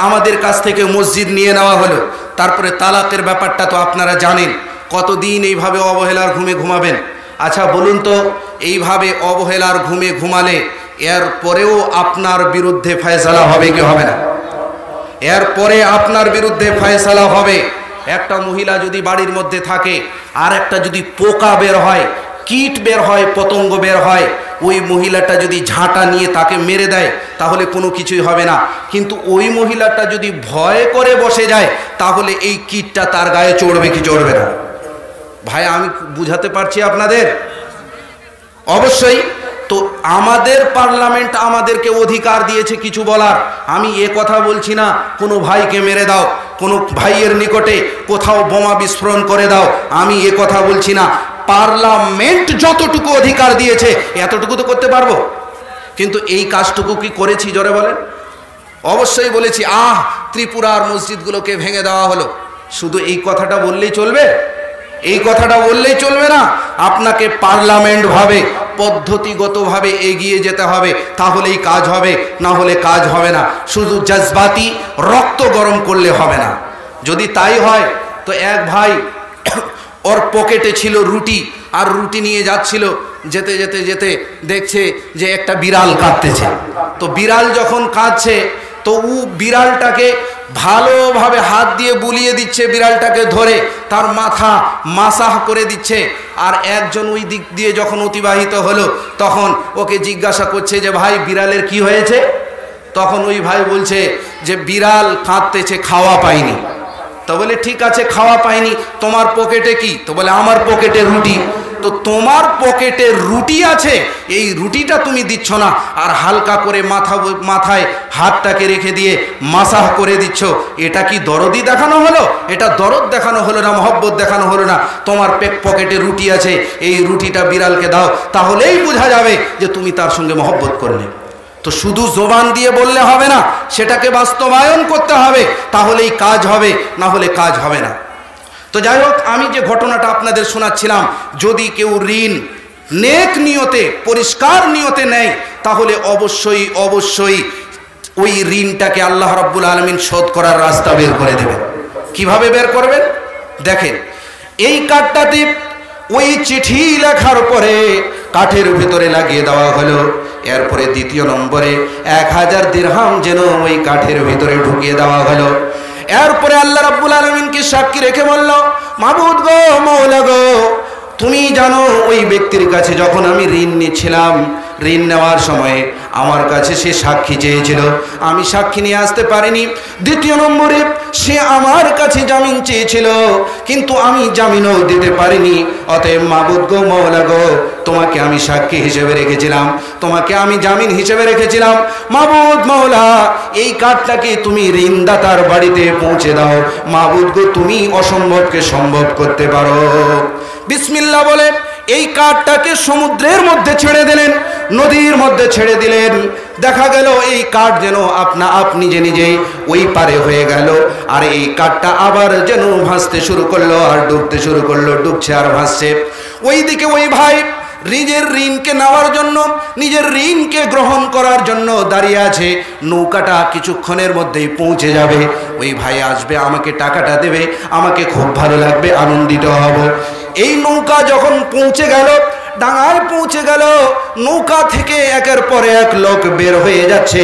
S1: আমাদের কাছ থেকে মসজিদ নিয়ে নেওয়া হলো। তারপরে তালাকের ব্যাপারটা তো আপনারা জানেন। কতদিন এইভাবে অবহেলার ঘুমে ঘুমাবেন? আচ্ছা বলুন তো, এইভাবে অবহেলার ঘুমে ঘুমালে এর পরেও আপনার বিরুদ্ধে ফয়সালা হবে কি হবে না? এরপরে আপনার বিরুদ্ধে ফয়সালা হবে। একটা মহিলা যদি বাড়ির মধ্যে থাকে আর একটা যদি পোকা বের হয়, কীট বের হয়, পতঙ্গ বের হয়, ওই মহিলাটা যদি ঝাঁটা নিয়ে তাকে মেরে দেয় তাহলে কোনো কিছুই হবে না। কিন্তু ওই মহিলাটা যদি ভয় করে বসে যায়, তাহলে এই কীটটা তার গায়ে চড়বে কি চড়বে না? ভাই আমি বুঝাতে পারছি আপনাদের? অবশ্যই। তো আমাদের পার্লামেন্ট আমাদেরকে অধিকার দিয়েছে কিছু বলার। আমি এ কথা বলছি না কোনো ভাইকে মেরে দাও, কোনো ভাইয়ের নিকটে কোথাও বোমা বিস্ফোরণ করে দাও, আমি এ কথা বলছি না। পার্লামেন্ট যতটুকু অধিকার দিয়েছে এতটুকু তো করতে পারবো। কিন্তু এই কাজটুকু কি করেছি জোরে বলেন? অবশ্যই বলেছি। ত্রিপুরার মসজিদগুলোকে ভেঙে দেওয়া হলো, শুধু এই কথাটা বললেই চলবে? এই কথাটা বললেই চলবে না। আপনাকে পার্লামেন্ট ভাবে, পদ্ধতিগতভাবে এগিয়ে যেতে হবে, তাহলেই কাজ হবে, না হলে কাজ হবে না। শুধু জজবাতি রক্ত গরম করলে হবে না। যদি তাই হয় তো এক ভাই ওর পকেটে ছিল রুটি, আর রুটি নিয়ে যাচ্ছিল, যেতে যেতে যেতে দেখছে যে একটা বিড়াল কাঁদতেছে। তো বিড়াল যখন কাঁদছে তো ও বিড়ালটাকে ভালোভাবে হাত দিয়ে বুলিয়ে দিচ্ছে, বিড়ালটাকে ধরে তার মাথা মাসাহ করে দিচ্ছে। আর একজন ওই দিক দিয়ে যখন অতিবাহিত হলো, তখন ওকে জিজ্ঞাসা করছে যে ভাই বিড়ালের কি হয়েছে? তখন ওই ভাই বলছে যে বিড়াল কাঁদতেছে, খাওয়া পাইনি। তো বলে ঠিক আছে খাওয়া পাইনি, তোমার পকেটে কি? তো বলে আমার পকেটে রুটি। তো তোমার পকেটে রুটি আছে, এই রুটিটা তুমি দিচ্ছ না, আর হালকা করে মাথায় হাতটাকে রেখে দিয়ে মাসাহ করে দিচ্ছ। এটা কি দরদি দেখানো হলো? এটা দরদ দেখানো হলো না, মহব্বত দেখানো হলো না। তোমার পকেটে রুটি আছে, এই রুটিটা বিড়ালকে দাও, তাহলেই বোঝা যাবে যে তুমি তার সঙ্গে মহব্বত করলে। তো শুধু জবান দিয়ে বললে হবে না, সেটাকে বাস্তবায়ন করতে হবে, তাহলেই কাজ হবে, না হলে কাজ হবে না। তো যাই হোক, আমি যে ঘটনাটা আপনাদের শোনাচ্ছিলাম, যদি কেউ ঋণ নেক নিয়তে, পরিষ্কার নিয়তে নেয়, তাহলে অবশ্যই অবশ্যই ওই ঋণটাকে আল্লাহ রাব্বুল আলামিন শোধ করার রাস্তা বের করে দেবেন। কিভাবে বের করবেন? দেখেন, এই কার্ডটাতে ওই চিঠি লেখার পরে কাঠের ভিতরে লাগিয়ে দেওয়া হলো। এরপরে দ্বিতীয় নম্বরে 1000 দিরহাম যেন ওই কাঠের ভিতরে ঢুকিয়ে দেওয়া হলো। এরপরে আল্লাহ রাব্বুল আলামিনকে সাক্ষী রেখে বলল, মাবুদ গো, মওলা গো, তুমি জানো ওই ব্যক্তির কাছে যখন আমি ঋণ নিয়েছিলাম, ঋণ নেওয়ার সময় আমার কাছে সে সাক্ষী চেয়েছিল, আমি সাক্ষী নিয়ে আসতে পারিনি। দ্বিতীয় নম্বরে সে আমার কাছে জামিন চেয়েছিল, কিন্তু আমি জামিনও দিতে পারিনি। অতএব মাবুদ গো, মওলা গো, তোমাকে আমি সাক্ষী হিসেবে রেখেছিলাম, তোমাকে আমি জামিন হিসেবে রেখেছিলাম। মাবুদ মওলা, এই কার্ডটাকে তুমি ঋণদাতার বাড়িতে পৌঁছে দাও। মাবুদ গো, তুমি অসম্ভবকে সম্ভব করতে পারো। বিসমিল্লাহ বলে এই কার্ডটাকে সমুদ্রের মধ্যে ছেড়ে দিলেন, নদীর মধ্যে ছেড়ে দিলেন। দেখা গেল এই কার্ড যেন আপনি যে নিজেই ওই পারে হয়ে গেল, আর এই কার্ডটা আবার যেন ভাসতে শুরু করলো আর ডুবতে শুরু করলো, ডুবছে আর ভাসছে। ওইদিকে ওই ভাই নিজের ঋণকে নেওয়ার জন্য, নিজের ঋণকে গ্রহণ করার জন্য দাঁড়িয়ে আছে। নৌকাটা কিছুক্ষণের মধ্যেই পৌঁছে যাবে, ওই ভাই আসবে, আমাকে টাকাটা দেবে, আমাকে খুব ভালো লাগবে, আনন্দিত হব। এই নৌকা যখন পৌঁছে গেল, ডাঙায় পৌঁছে গেল, নৌকা থেকে একের পর এক লোক বের হয়ে যাচ্ছে,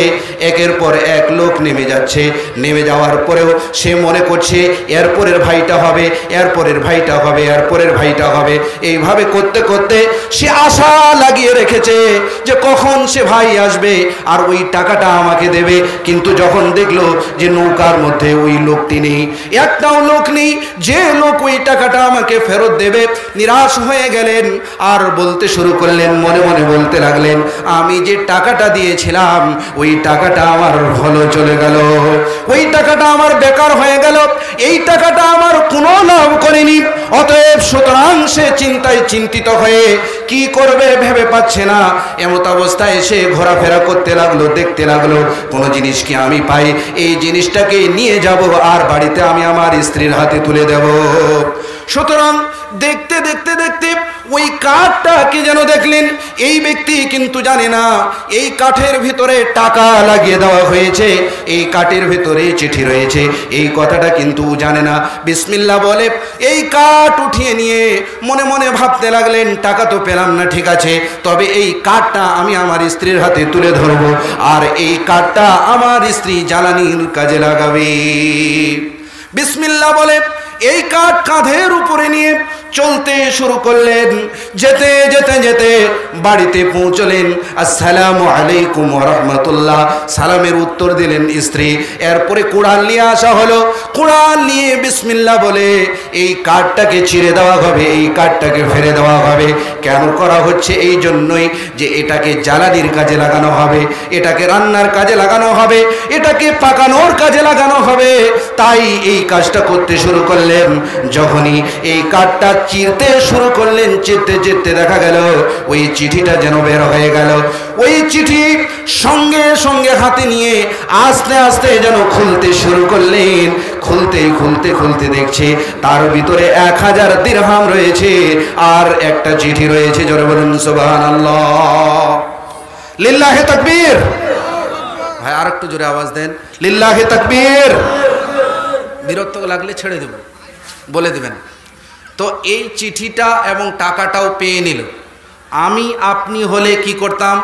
S1: একের পর এক লোক নেমে যাচ্ছে। নেমে যাওয়ার পরেও সে মনে করছে এরপরের ভাইটা হবে, এরপরের ভাইটা হবে, এরপরের ভাইটা হবে। এইভাবে করতে করতে সে আশা লাগিয়ে রেখেছে যে কখন সে ভাই আসবে আর ওই টাকাটা আমাকে দেবে। কিন্তু যখন দেখলো যে নৌকার মধ্যে ওই লোকটি নেই, একটাও লোক নেই যে লোক ওই টাকাটা আমাকে ফেরত দেবে, নিরাশ হয়ে গেলেন। আর বলতে শুরু করলেন, মনে মনে বলতে লাগলেন, আমি যে টাকাটা দিয়েছিলাম ওই টাকাটা আমার হলো চলে গেল, ওই টাকাটা আমার বেকার হয়ে গেল, এই টাকাটা আমার কোনো লাভ করেনি। অতএব সুতরাং সে চিন্তায় চিন্তিত হয়ে কি করবে ভেবে পাচ্ছে না। এমত অবস্থায় সে ঘোরাফেরা করতে লাগলো, দেখতে লাগলো কোনো জিনিস কি আমি পাই, এই জিনিসটাকে নিয়ে যাব আর বাড়িতে আমি আমার স্ত্রীর হাতে তুলে দেব। সুতরাং দেখতে দেখতে দেখতে ওই কাঠটাকে যেন দেখলেন। এই ব্যক্তি কিন্তু জানে না এই কাঠের ভিতরে টাকা লাগিয়ে দেওয়া হয়েছে, এই কাঠের ভিতরে চিঠি রয়েছে, এই কথাটা কিন্তু জানে না। বিসমিল্লাহ বলে এই কাঠ উঠিয়ে নিয়ে মনে মনে ভাবতে লাগলেন, টাকা তো পেলাম না, ঠিক আছে, তবে এই কাঠটা আমি আমার স্ত্রীর হাতে তুলে ধরবো, আর এই কাঠটা আমার স্ত্রী জ্বালানির কাজে লাগাবে। বিসমিল্লাহ বলে এই কাঠ কাঁধের উপরে নিয়ে চলতে শুরু করলেন। যেতে যেতে যেতে বাড়িতে পৌঁছলেন। আসসালামু আলাইকুম ওয়া রাহমাতুল্লাহ, সালামের উত্তর দিলেন স্ত্রী। এরপরে কুড়াল নিয়ে আসা হলো, কুড়াল নিয়ে বিসমিল্লাহ বলে এই কাঠটাকে ছিঁড়ে দেওয়া হবে, এই কাঠটাকে ফেলে দেওয়া হবে। কেন করা হচ্ছে? এই জন্যই যে এটাকে জ্বালানির কাজে লাগানো হবে, এটাকে রান্নার কাজে লাগানো হবে, এটাকে পাকানোর কাজে লাগানো হবে। তাই এই কাজটা করতে শুরু করলেন। যখনই এই কাঠটা চিরতে শুরু করলেন, চিরতে চিরতে দেখা গেল ওই চিঠিটা যেন বের হয়ে গেল। ওই চিঠি সঙ্গে সঙ্গে হাতে নিয়ে আস্তে আস্তে যেন খুলতে শুরু করলেন। খুলতে খুলতে খুলতে দেখছে তার ভিতরে 1000 দিরহাম রয়েছে আর একটা চিঠি রয়েছে। জোরে বলুন সুবহানাল্লাহ, লিল্লাহি তাকবীর। ভাই আর একটু জোরে আওয়াজ দেন, লিল্লাহি তাকবীর। বিরক্ত লাগলে ছেড়ে দেব, বলে দেবেন। তো এই চিঠিটা এবং টাকাটাও পেয়ে নিল। আমি আপনি হলে কি করতাম?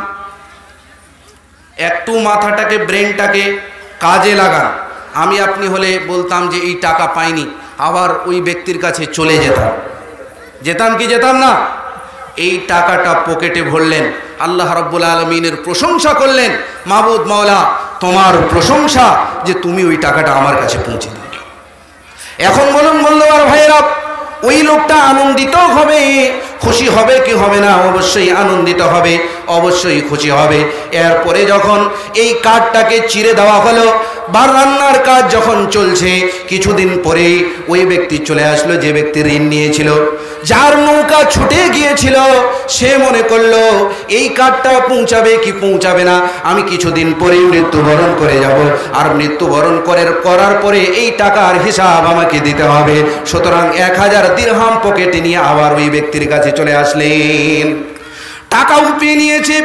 S1: একটু মাথাটাকে, ব্রেনটাকে কাজে লাগান। আমি আপনি হলে বলতাম যে এই টাকা পাইনি, আবার ওই ব্যক্তির কাছে চলে যেতাম। যেতাম কি যেতাম না? এই টাকাটা পকেটে ভরলেন, আল্লাহ রাব্বুল আলামিনের প্রশংসা করলেন। মাবুদ মাওলা, তোমার প্রশংসা যে তুমি ওই টাকাটা আমার কাছে পৌঁছে দিলে। এখন বলুন মূল্যবান ভাইয়েরা, ওই লোকটা আনন্দিত হবে, খুশি হবে কি হবে না? অবশ্যই আনন্দিত হবে, অবশ্যই খুশি হবে। এরপরে যখন এই কাঠটাকে চিরে দেওয়া হলো, বা রান্নার কাজ যখন চলছে, কিছুদিন পরেই ওই ব্যক্তি চলে আসলো যে ব্যক্তি ঋণ নিয়েছিল, যার নৌকা ছুটে গিয়েছিল। সে মনে করলো এই কাঠটা পৌঁছাবে কি পৌঁছাবে না, আমি কিছুদিন পরেই মৃত্যুবরণ করে যাব, আর মৃত্যুবরণ করার পরে এই টাকার হিসাব আমাকে দিতে হবে। সুতরাং 1000 দিরহাম পকেটে নিয়ে আবার ওই ব্যক্তির কাছে চলে আসলেন। টাকাও পেয়ে নিয়েছে,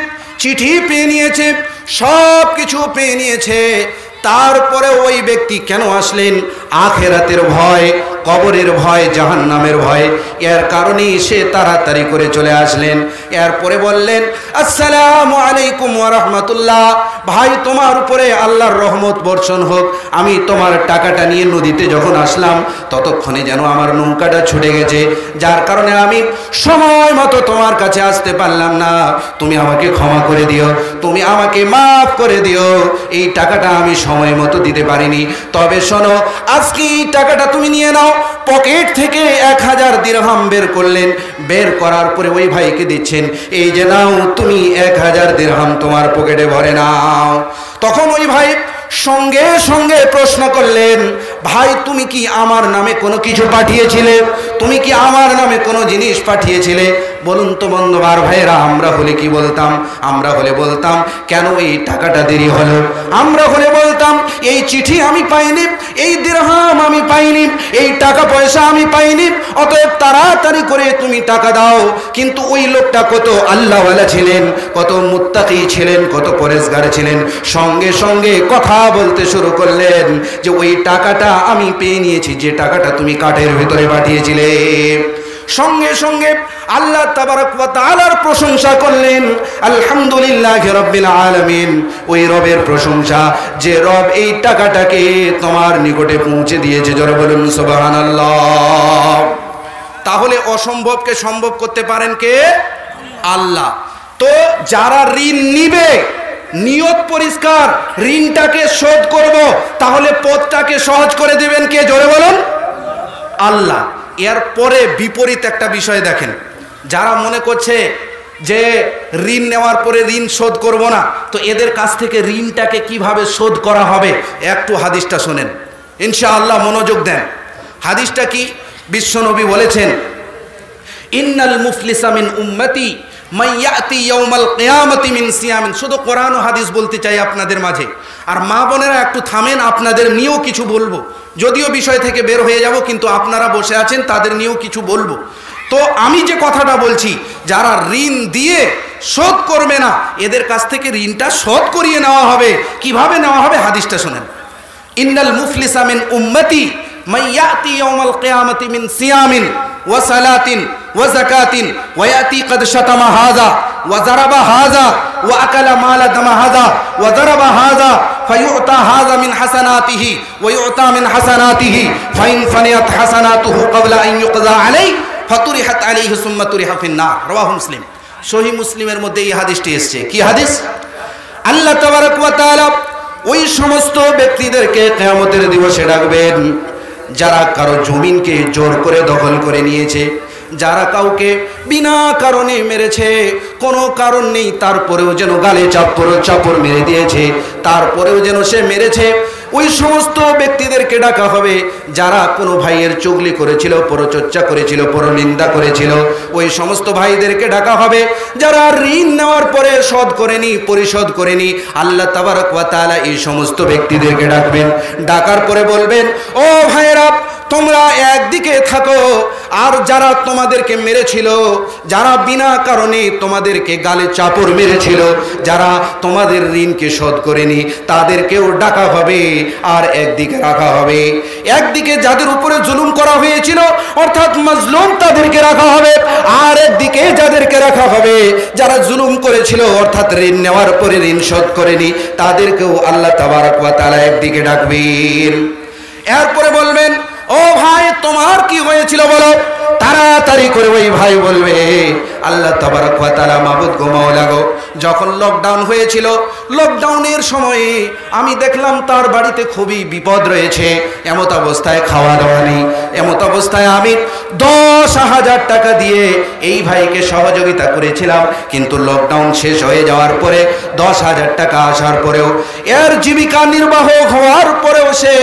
S1: চিঠি পেয়ে নিয়েছে, সব কিছু পেয়ে নিয়েছে। তারপরে ওই ব্যক্তি কেন আসলেন? আখেরাতের ভয়, কবরের ভয়, জাহান্নামের ভয়। এর কারণেই সে তাড়াতাড়ি করে চলে আসলেন। এরপরে বললেন, আসসালামু আলাইকুম ওয়া রাহমাতুল্লাহ, ভাই তোমার উপরে আল্লাহর রহমত বর্ষণ হোক। আমি তোমার টাকাটা নিয়ে নদীতে যখন আসলাম, ততক্ষণে যেন আমার নৌকাটা ছুটে গেছে, যার কারণে আমি সময় মতো তোমার কাছে আসতে পারলাম না। তুমি আমাকে ক্ষমা করে দিও, তুমি আমাকে মাফ করে দিও। এই টাকাটা আমি সময় মতো দিতে পারিনি। তবে শোনো, আজকে এই টাকাটা তুমি নিয়ে নাও। পকেট থেকে 1000 দিরহাম বের করলেন। বের করার পরে ওই ভাইকে দিচ্ছেন, এই যে নাও, তুমি 1000 দিরহাম তোমার পকেটে ভরে নাও। তখন ওই ভাই সঙ্গে সঙ্গে প্রশ্ন করলেন, ভাই তুমি কি আমার নামে কোনো কিছু পাঠিয়েছিলে? তুমি কি আমার নামে কোনো জিনিস পাঠিয়েছিলে? বলুন তো বন্ধুবার ভাইরা, আমরা হলে কি বলতাম? আমরা হলে বলতাম, কেন এই টাকাটা দেরি হলো? আমরা হলে বলতাম, এই চিঠি আমি পাইনি, এই দিরহাম আমি পাইনি, এই টাকা পয়সা আমি পাইনি, অতএব তাড়াতাড়ি করে তুমি টাকা দাও। কিন্তু ওই লোকটা কত আল্লাহওয়ালা ছিলেন, কত মুত্তাকি ছিলেন, কত পরেজগার ছিলেন। সঙ্গে সঙ্গে কথা বলতে শুরু করলেন যে ওই টাকাটা আমি পেয়ে নিয়েছি, যে টাকাটা তুমি কাঠের ভিতরে পাঠিয়েছিলে। সঙ্গে সঙ্গে আল্লাহ তাবারক ওয়া তাআলার প্রশংসা করলেন, আলহামদুলিল্লাহি রাব্বিল আলামিন। ওই রবের প্রশংসা যে রব এই টাকাটাকে তোমার নিকটে পৌঁছে দিয়েছে। জোরে বলুন সুবহানাল্লাহ। তাহলে অসম্ভবকে সম্ভব করতে পারেন কে? আল্লাহ। তো যারা ঋণ নিবে, নিয়ত পরিষ্কার, ঋণটাকে শোধ করব, তাহলে পথটাকে সহজ করে দিবেন কে? জোরে বলুন আল্লাহ। এরপরে বিপরীত একটা বিষয় দেখেন, যারা মনে করছে যে ঋণ নেওয়ার পরে ঋণ শোধ করব না, তো এদের কাছ থেকে ঋণটাকে কিভাবে শোধ করা হবে, একটু হাদিসটা শোনেন ইনশাআল্লাহ, মনোযোগ দেন। হাদিসটা কি? বিশ্বনবী বলেছেন, ইন্নাল মুফলিসা মিন উম্মতি মান ইয়াতি ইয়াউমাল কিয়ামাতি মিন সিয়ামিন। শুধু কোরআন ও হাদিস বলতে চাই আপনাদের মাঝে। আর মা বোনেরা একটু থামেন, আপনাদের নিয়েও কিছু বলবো, যদিও বিষয় থেকে বের হয়ে যাব, কিন্তু আপনারা বসে আছেন, তাদের নিয়েও কিছু বলবো। তো আমি যে কথাটা বলছি, যারা ঋণ দিয়ে শোধ করবে না, এদের কাছ থেকে ঋণটা শোধ করিয়ে নেওয়া হবে। কিভাবে নেওয়া হবে? হাদিসটা শোনেন, ইন্নাল মুফলিসা মিন উম্মতি মান ইয়াতি ইয়াউমাল কিয়ামাতি মিন সিয়ামিন ওয়া সালাতিন ওয়া যাকাতিন ওয়া ইয়াতি ক্বাদ শাতামা হাযা ওয়া যারাবা হাযা ওয়া আকালা মালা দামা হাযা ওয়া যারাবা হাযা ফায়ুতা হাযা মিন হাসানাতিহি ওয়া ইউতা মিন হাসানাতিহি ফাইন ফানিয়াত হাসানাতুহু ক্বাবলা আন ইউকযা আলাইহি ফাতুরিহাত আলাইহি সুম্মা তুরিহা ফিন নার। রাওয়াহু মুসলিম। সহিহ মুসলিমের মধ্যে এই হাদিসটি এসেছে। কি হাদিস? আল্লাহ তাবারক ওয়া তাআলা ওই সমস্ত ব্যক্তিদেরকে কিয়ামতের দিবসে ডাকবেন যারা কারো জমিনকে জোর করে দখল করে নিয়েছে, যারা কাউকে বিনা কারণে মেরেছে, কোনো কারণ নেই, তারপরেও যেন গালে চাপড় মেরে দিয়েছে, তারপরেও যেন সে মেরেছে। ওই সমস্ত ব্যক্তিদেরকে ডাকা হবে যারা কোনো ভাইয়ের চুগলি করেছিল, পরচর্চা করেছিল, পরনিন্দা করেছিল। ওই সমস্ত ভাইদেরকে ডাকা হবে যারা ঋণ নেওয়ার পরে শোধ করেনি, পরিশোধ করেনি। আল্লাহ তাবারক ওয়া তাআলা এই সমস্ত ব্যক্তিদেরকে ডাকবেন। ডাকার পরে বলবেন, ও ভাইয়েরা, তোমরা একদিকে থাকো, আর যারা তোমাদেরকে মেরেছিল, যারা বিনা কারণে তোমাদেরকে গালে চাপড় মেরেছিল, যারা তোমাদের ঋণকে শোধ করেনি, তাদেরকেও ডাকা হবে আর একদিকে রাখা হবে। একদিকে যাদের উপরে জুলুম করা হয়েছিল অর্থাৎ মাজলুম, তাদেরকে রাখা হবে, আর একদিকে যাদেরকে রাখা হবে যারা জুলুম করেছিল অর্থাৎ ঋণ নেওয়ার পরে ঋণ শোধ করেনি, তাদেরকেও আল্লাহ তাবারক ওয়া তাআলা একদিকে ডাকবেন। এরপরে বলবেন, ও ভাই, তোমার কি হয়েছিল বলো? তাড়াতাড়ি করে ওই ভাই বলবে, আল্লাহ তাবারক ওয়া তাআলা মাবুদ গো মাওলা গো, যখন লকডাউন হয়েছিল, লকডাউনের সময়ে আমি দেখলাম তার বাড়িতে খুবই বিপদ রয়েছে, এমত অবস্থায় খাওয়া দাওয়া নেই, এমত অবস্থায় আমি 10,000 টাকা দিয়ে এই ভাইকে সহযোগিতা করেছিলাম, কিন্তু লকডাউন শেষ হয়ে যাওয়ার পরে 10,000 টাকা আসার পরেও, এর জীবিকা নির্বাহ হওয়ার পরেও সে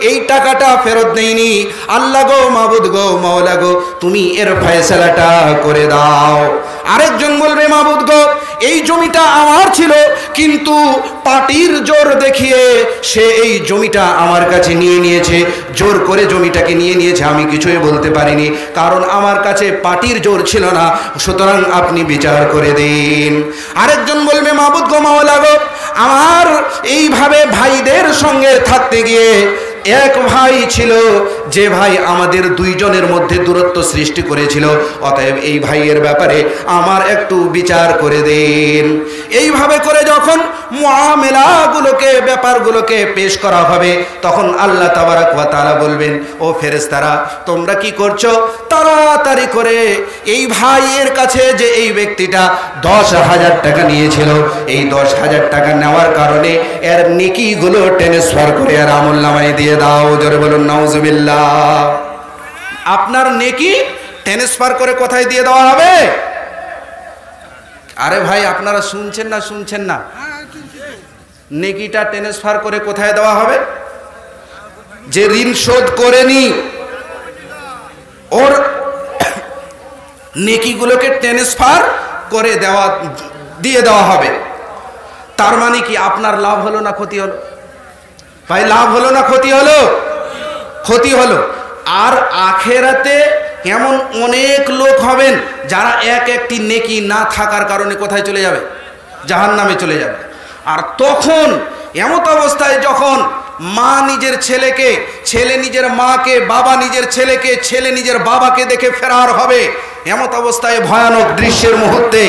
S1: এই টাকাটা ফেরত নেয়নি। আল্লাহ গো মাবুদ গো মাওলা গো, তুমি এর ফয়সালাটা করে দাও। আরেকজন বলবে, মাবুদ গো, এই জমিটা আমার ছিল, কিন্তু পার্টির জোর দেখিয়ে সে এই জমিটা আমার কাছে নিয়ে নিয়েছে, জোর করে জমিটাকে নিয়ে নিয়েছে, আমি কিছুই বলতে পারিনি, কারণ আমার কাছে পার্টির জোর ছিল না, সুতরাং আপনি বিচার করে দিন। আরেকজন বলবে, মাবুদ গো মাওলা গো, আমার এইভাবে ভাইদের সঙ্গে থাকতে গিয়ে এক ভাই ছিল, যে ভাই আমাদের দুইজনের মধ্যে দূরত্ব সৃষ্টি করেছিল, অতএব এই ভাইয়ের ব্যাপারে আমার একটু বিচার করে দিন। এইভাবে করে যখন মুআমেলাগুলোকে, ব্যাপারগুলোকে পেশ করা হবে, তখন আল্লাহ তাবারক ওয়া তাআলা বলবেন, ও ফেরেশতারা, তোমরা কি করছো? তাড়াতাড়ি করে এই ভাইয়ের কাছে যে এই ব্যক্তিটা 10,000 টাকা নিয়েছিল, এই 10,000 টাকা নেওয়ার কারণে এর নেকিগুলো ট্রান্সফার করে আর আমলনামায় দিয়ে দাও। জোরে বলুন নাউজুবিল্লাহ। আপনার নেকি ট্রান্সফার করে কোথায় দিয়ে দেওয়া হবে? আরে ভাই, আপনারা শুনছেন না? শুনছেন না? নেকিটা ট্রান্সফার করে কোথায় দেওয়া হবে? যে ঋণ শোধ করেনি, ওর নেকিগুলোকে ট্রান্সফার করে দিয়ে দেওয়া হবে। তার মানে কি আপনার লাভ হলো না ক্ষতি হলো? ভাই, লাভ হলো না ক্ষতি হলো? ক্ষতি হলো। আর আখেরাতে এমন অনেক লোক হবেন যারা একটি নেকি না থাকার কারণে কোথায় চলে যাবে? জাহান্নামে চলে যাবে। আর তখন এমত অবস্থায় যখন মা নিজের ছেলেকে, ছেলে নিজের মাকে, বাবা নিজের ছেলেকে, ছেলে নিজের বাবাকে দেখে ফেরার হবে, এমত অবস্থায় ভয়ানক দৃশ্যের মুহূর্তে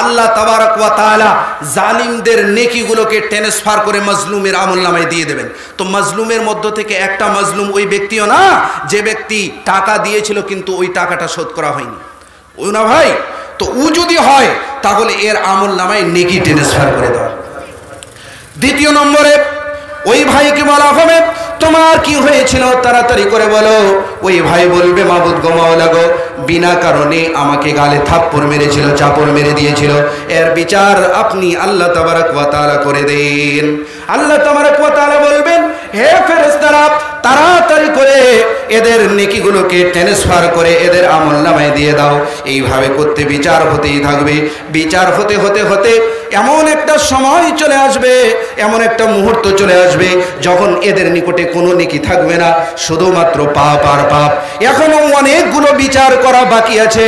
S1: আল্লাহ তাবারক ওয়া তাআলা জালিমদের নেকিগুলোকে ট্রান্সফার করে মাজলুমের আমলনামায় দিয়ে দেবেন। তো মাজলুমের মধ্য থেকে একটা মাজলুম ওই ব্যক্তিও না যে ব্যক্তি টাকা দিয়েছিল কিন্তু ওই টাকাটা শোধ করা হয়নি, ও না ভাই। তো ও যদি হয় তাহলে এর আমলনামায় নেকি ট্রান্সফার করে দেওয়া। দ্বিতীয় নম্বরে ওই ভাইকে বলা হবে, তোমার কি হয়েছিল? তাড়াতাড়ি করে বলো। ওই ভাই বলবে, মাবুদ গো মাওলা গো, বিনা কারণে আমাকে গালে থাপ্পড় মেরেছিল, চাপড় মেরে দিয়েছিল, এর বিচার আপনি আল্লাহ তাবারক ওয়া তাআলা করে দেন। আল্লাহ তাবারক ওয়া তাআলা বলবেন, হে ফেরেশতারা, তাড়াতাড়ি করে এদের নেকিগুলোকে ট্রান্সফার করে এদের আমলনামায় দিয়ে দাও। এইভাবে করতে বিচার হতেই থাকবে। বিচার হতে হতে হতে এমন একটা সময় চলে আসবে, এমন একটা মুহূর্ত চলে আসবে যখন এদের নিকটে কোনো নেকি থাকবে না, শুধুমাত্র পাপ আর পাপ। এখনো অনেকগুলো বিচার করা বাকি আছে।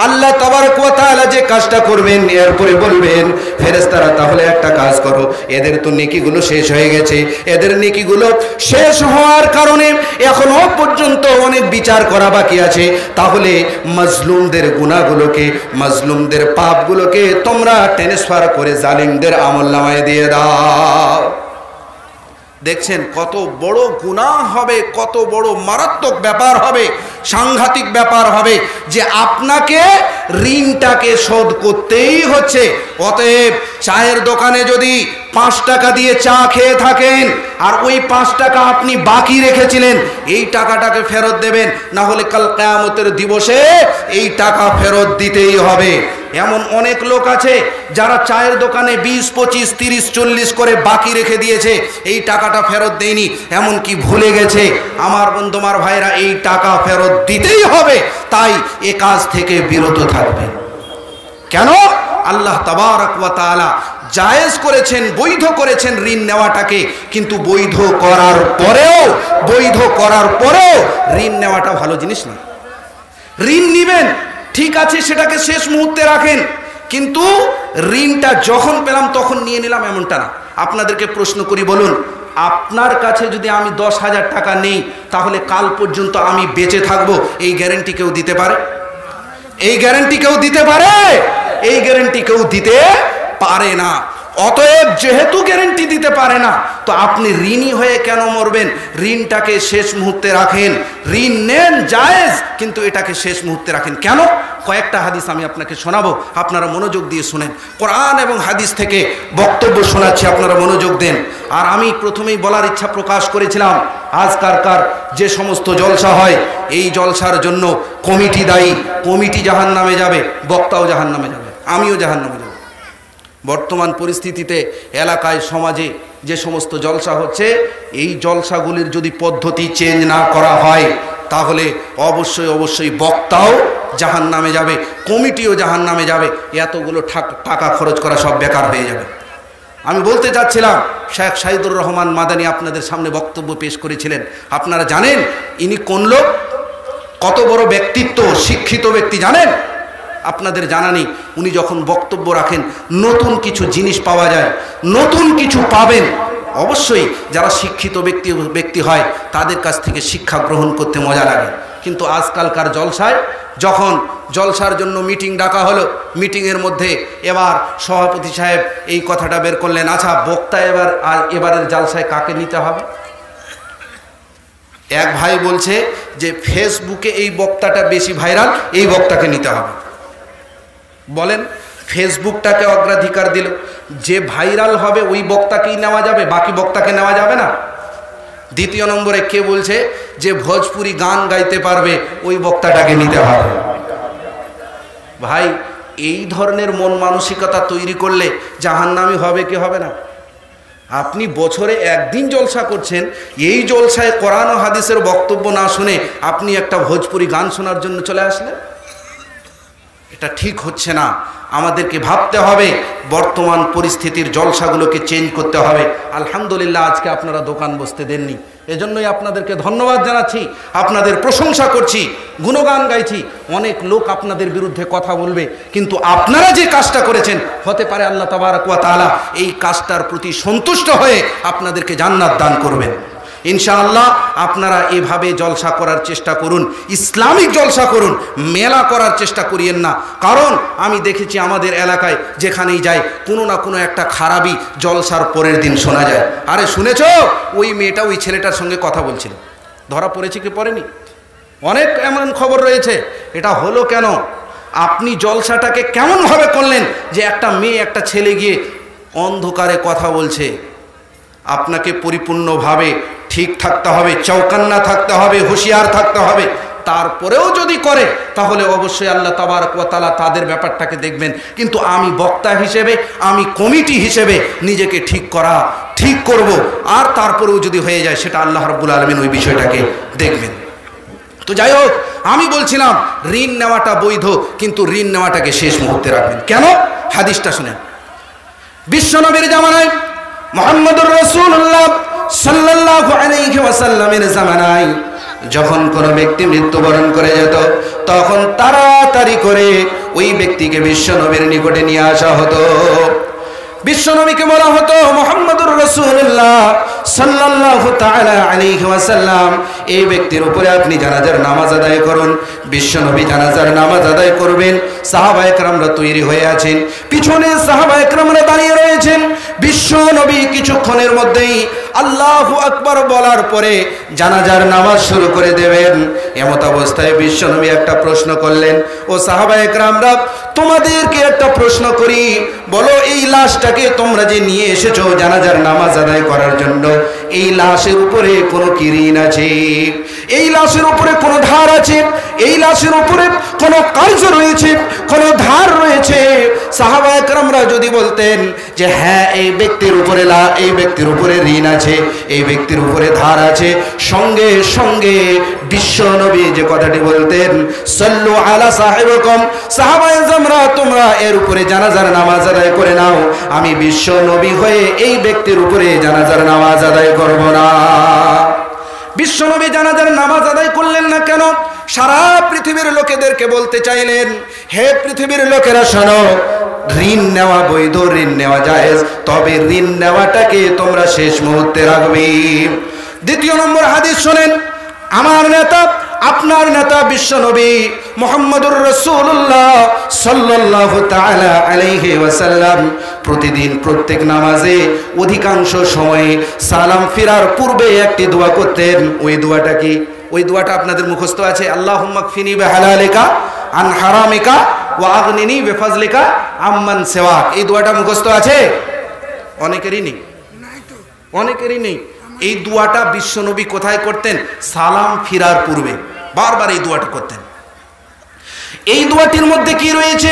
S1: আল্লাহ তাবারক ওয়া তাআলা যে কাজটা করবেন, এরপরে বলবেন, ফেরেশতারা তাহলে একটা কাজ করো, এদের তো নেকিগুলো শেষ হয়ে গেছে, এদের নেকিগুলো শেষ হওয়ার কারণে এখনো পর্যন্ত অনেক বিচার করা বাকি আছে, তাহলে মাজলুমদের গুনাহগুলোকে, মাজলুমদের পাপগুলোকে তোমরা ট্রান্সফার করে জালিমদের আমলনামায় দিয়ে দাও। দেখছেন কত বড় গুনাহ হবে, কত বড় মারাত্মক ব্যাপার হবে, সাংঘাতিক ব্যাপার হবে যে আপনাকে ঋণটাকে শোধ করতেই হচ্ছে। অতএব চায়ের দোকানে যদি 5 টাকা দিয়ে চা খেয়ে থাকেন আর ওই 5 টাকা আপনি বাকি রেখেছিলেন, এই টাকাটাকে ফেরত দেবেন, না হলে কাল কিয়ামতের দিবসে এই টাকা ফেরত দিতেই হবে। এমন অনেক লোক আছে যারা চায়ের দোকানে 20, 25, 30, 40 করে বাকি রেখে দিয়েছে, এই টাকাটা ফেরত দেয়নি, এমনকি ভুলে গেছে। আমার বন্ধু, আমার ভাইরা, এই টাকা ফেরত দিতেই হবে, তাই এ কাজ থেকে বিরত থাকবেন। কেন? আল্লাহ তাবারক ওয়া তাআলা জায়েজ করেছেন, বৈধ করেছেন ঋণ নেওয়াটাকে, কিন্তু বৈধ করার পরেও ঋণ নেওয়াটা ভালো জিনিস না। ঋণ নিবেন ঠিক আছে, সেটাকে শেষ মুহূর্তে রাখেন, কিন্তু ঋণটা যখন পেলাম তখন নিয়ে নিলাম এমনটা না। আপনাদেরকে প্রশ্ন করি, বলুন, আপনার কাছে যদি আমি 10,000 টাকা নেই, তাহলে কাল পর্যন্ত আমি বেঁচে থাকবো, এই গ্যারান্টি কেউ দিতে পারে? এই গ্যারান্টি কেউ দিতে পারে? এই গ্যারান্টি কেউ দিতে পারে না। অতএব যেহেতু গ্যারেন্টি দিতে পারে না, তো আপনি ঋণী হয়ে কেন মরবেন? ঋণটাকে শেষ মুহূর্তে রাখেন। ঋণ নেন জায়েজ, কিন্তু এটাকে শেষ মুহূর্তে রাখেন। কেন? কয়েকটা হাদিস আমি আপনাকে শোনাবো, আপনারা মনোযোগ দিয়ে শুনেন। কোরআন এবং হাদিস থেকে বক্তব্য শোনাচ্ছি, আপনারা মনোযোগ দেন। আর আমি প্রথমেই বলার ইচ্ছা প্রকাশ করেছিলাম, আজকালকার যে সমস্ত জলসা হয়, এই জলসার জন্য কমিটি দায়ী। কমিটি জাহান্নামে যাবে, বক্তাও জাহান্নামে যাবে, আমিও জাহান্নামে যাব। বর্তমান পরিস্থিতিতে এলাকায়, সমাজে যে সমস্ত জলসা হচ্ছে, এই জলসাগুলির যদি পদ্ধতি চেঞ্জ না করা হয়, তাহলে অবশ্যই অবশ্যই বক্তাও জাহান্নামে যাবে, কমিটিও জাহান্নামে যাবে। এতগুলো টাকা খরচ করা সব বেকার হয়ে যাবে। আমি বলতে চাচ্ছিলাম, শেখ সাইদুর রহমান মাদানী আপনাদের সামনে বক্তব্য পেশ করেছিলেন। আপনারা জানেন ইনি কোন লোক, কত বড় ব্যক্তিত্ব, শিক্ষিত ব্যক্তি জানেন? আপনাদের জানা নেই। উনি যখন বক্তব্য রাখেন, নতুন কিছু জিনিস পাওয়া যায়, নতুন কিছু পাবেন। অবশ্যই যারা শিক্ষিত ব্যক্তি হয়, তাদের কাছ থেকে শিক্ষা গ্রহণ করতে মজা লাগে। কিন্তু আজকালকার জলসায়, যখন জলসার জন্য মিটিং ডাকা হলো, মিটিংয়ের মধ্যে এবার সভাপতি সাহেব এই কথাটা বের করলেন, আচ্ছা বক্তা এবারের জলসায় কাকে নিতে হবে? এক ভাই বলছে যে ফেসবুকে এই বক্তাটা বেশি ভাইরাল, এই বক্তাকে নিতে হবে। বলেন, ফেসবুকটাকে অগ্রাধিকার দিল, যে ভাইরাল হবে ওই বক্তাকেই নেওয়া যাবে, বাকি বক্তাকে নেওয়া যাবে না। দ্বিতীয় নম্বরে কে বলছে যে ভোজপুরি গান গাইতে পারবে, ওই বক্তাটাকে নিতে হবে। ভাই, এই ধরনের মন মানসিকতা তৈরি করলে জাহান্নামী হবে কি হবে না? আপনি বছরে একদিন জলসা করছেন, এই জলসায় কোরআন ও হাদিসের বক্তব্য না শুনে আপনি একটা ভোজপুরি গান শোনার জন্য চলে আসলেন। এটা ঠিক হচ্ছে না। আমাদেরকে ভাবতে হবে, বর্তমান পরিস্থিতির জলসাগুলোকে চেঞ্জ করতে হবে। আলহামদুলিল্লাহ, আজকে আপনারা দোকান বসতে দেননি, এজন্যই আপনাদেরকে ধন্যবাদ জানাচ্ছি, আপনাদের প্রশংসা করছি, গুণগান গাইছি। অনেক লোক আপনাদের বিরুদ্ধে কথা বলবে, কিন্তু আপনারা যে কাজটা করেছেন, হতে পারে আল্লাহ তাবারক ওয়া তাআলা এই কাজটার প্রতি সন্তুষ্ট হয়ে আপনাদেরকে জান্নাত দান করবেন ইনশাআল্লাহ। আপনারা এভাবে জলসা করার চেষ্টা করুন, ইসলামিক জলসা করুন, মেলা করার চেষ্টা করিয়েন না। কারণ আমি দেখেছি আমাদের এলাকায় যেখানেই যাই, কোনো না কোনো একটা খারাপই জলসার পরের দিন শোনা যায়। আরে শুনেছ, ওই মেয়েটা ওই ছেলেটার সঙ্গে কথা বলছিল, ধরা পড়েছে কি পড়েনি? অনেক এমন খবর রয়েছে। এটা হলো কেন? আপনি জলসাটাকে কেমনভাবে করলেন যে একটা মেয়ে একটা ছেলে গিয়ে অন্ধকারে কথা বলছে। আপনাকে পরিপূর্ণভাবে ঠিক থাকতে হবে, চৌকান্না থাকতে হবে, হুঁশিয়ার থাকতে হবে। তারপরেও যদি করে, তাহলে অবশ্যই আল্লাহ তাবারক ওয়া তাআলা তাদের ব্যাপারটাকে দেখবেন। কিন্তু আমি বক্তা হিসেবে, আমি কমিটি হিসেবে নিজেকে ঠিক করব, আর তারপরেও যদি হয়ে যায়, সেটা আল্লাহ রাব্বুল আলামিন ওই বিষয়টাকে দেখবেন। তো যাই হোক, আমি বলছিলাম ঋণ নেওয়াটা বৈধ, কিন্তু ঋণ নেওয়াটাকে শেষ মুহূর্তে রাখবেন। কেন? হাদিসটা শুনেন। বিশ্বনবীর জামানায়, মুহাম্মদুর রাসূলুল্লাহ সাল্লাল্লাহু আলাইহি ওয়াসাল্লামের জামানায় যখন কোনো ব্যক্তি মৃত্যুবরণ করে যেত, তখন তাড়াতাড়ি করে ওই ব্যক্তিকে বিশ্বনবীর নিকটে নিয়ে আসা হতো। বিশ্বনবীকে বলা হতো, মুহাম্মদুর রাসূলুল্লাহ সাল্লাল্লাহু তাআলা আলাইহি ওয়াসাল্লাম, এই ব্যক্তির উপরে আপনি জানাজার নামাজ আদায় করুন। বিশ্বনবী জানাজার নামাজ আদায় করবেন। সাহাবায়ে কেরামরা তৈরি হয়ে আছেন, পিছনে সাহাবায়ে কেরামরা দাঁড়িয়ে রয়েছেন। বিশ্বনবী কিছুক্ষণের মধ্যেই আল্লাহু আকবার বলার পরে জানাজার নামাজ শুরু করে দেবেন। এমত অবস্থায় বিশ্বনবী একটা প্রশ্ন করলেন, ও সাহাবায়ে কেরামরা, তোমাদেরকে একটা প্রশ্ন করি, বলো এই লাশটাকে তোমরা যে নিয়ে এসেছো জানাজার নামাজ আদায় করার জন্য, এই লাশের উপরে কোনো কি ঋণ আছে? এই লাশের উপরে কোনো ধার আছে? এই লাশের উপরে কোনো কার্য রয়েছে, কোনো ধার রয়েছে? সাহাবায়ে কেরামরা যদি বলতেন যে হ্যাঁ, এই ব্যক্তির উপরে ঋণ আছে, এই ব্যক্তির উপরে ধার আছে, সঙ্গে সঙ্গে বিশ্বনবী যে কথাটি বলতেন, সাল্লু আলা সাহিবিকুম, সাহাবায়ে কেরামরা তোমরা এর উপরে জানাজার নামাজ আদায় করে নাও, আমি বিশ্বনবী হয়ে এই ব্যক্তির উপরে জানাজার নামাজ আদায় করব না। বিশ্বনবী জানাজার নামাজ আদায় করলেন না কেন? সারা পৃথিবীর লোকেদেরকে বলতে চাইলেন, হে পৃথিবীর লোকেরা শোনো, ঋণ নেওয়া বৈধ, ঋণ নেওয়া জায়েজ, তবে ঋণ নেওয়াটাকে তোমরা শেষ মুহূর্তে রাখবে। দ্বিতীয় নম্বর হাদিস শোনেন, আমার নেতা আপনার নেতা বিশ্বনবী মুহাম্মদুর রাসূলুল্লাহ সাল্লাল্লাহু তাআলা আলাইহি ওয়াসাল্লাম প্রতিদিন প্রত্যেক নামাজে অধিকাংশ সময়ে সালাম ফিরার পূর্বে একটি দোয়া করতেন। ওই দোয়াটা কি? ওই দোয়াটা আপনাদের মুখস্থ আছে, আল্লাহুম্মা কফিনি বিহালালিকা আন হারামিকা ওয়া আগনিনি বিফাজলিকা আম্মান সিওয়াক। এই দোয়াটা মুখস্থ আছে? অনেকেরই নেই, অনেকেরই নেই। এই দোয়াটা বিশ্বনবী কোথায় করতেন? সালাম ফিরার পূর্বে বারবার এই দোয়াটা করতেন। এই দোয়াটির মধ্যে কি রয়েছে?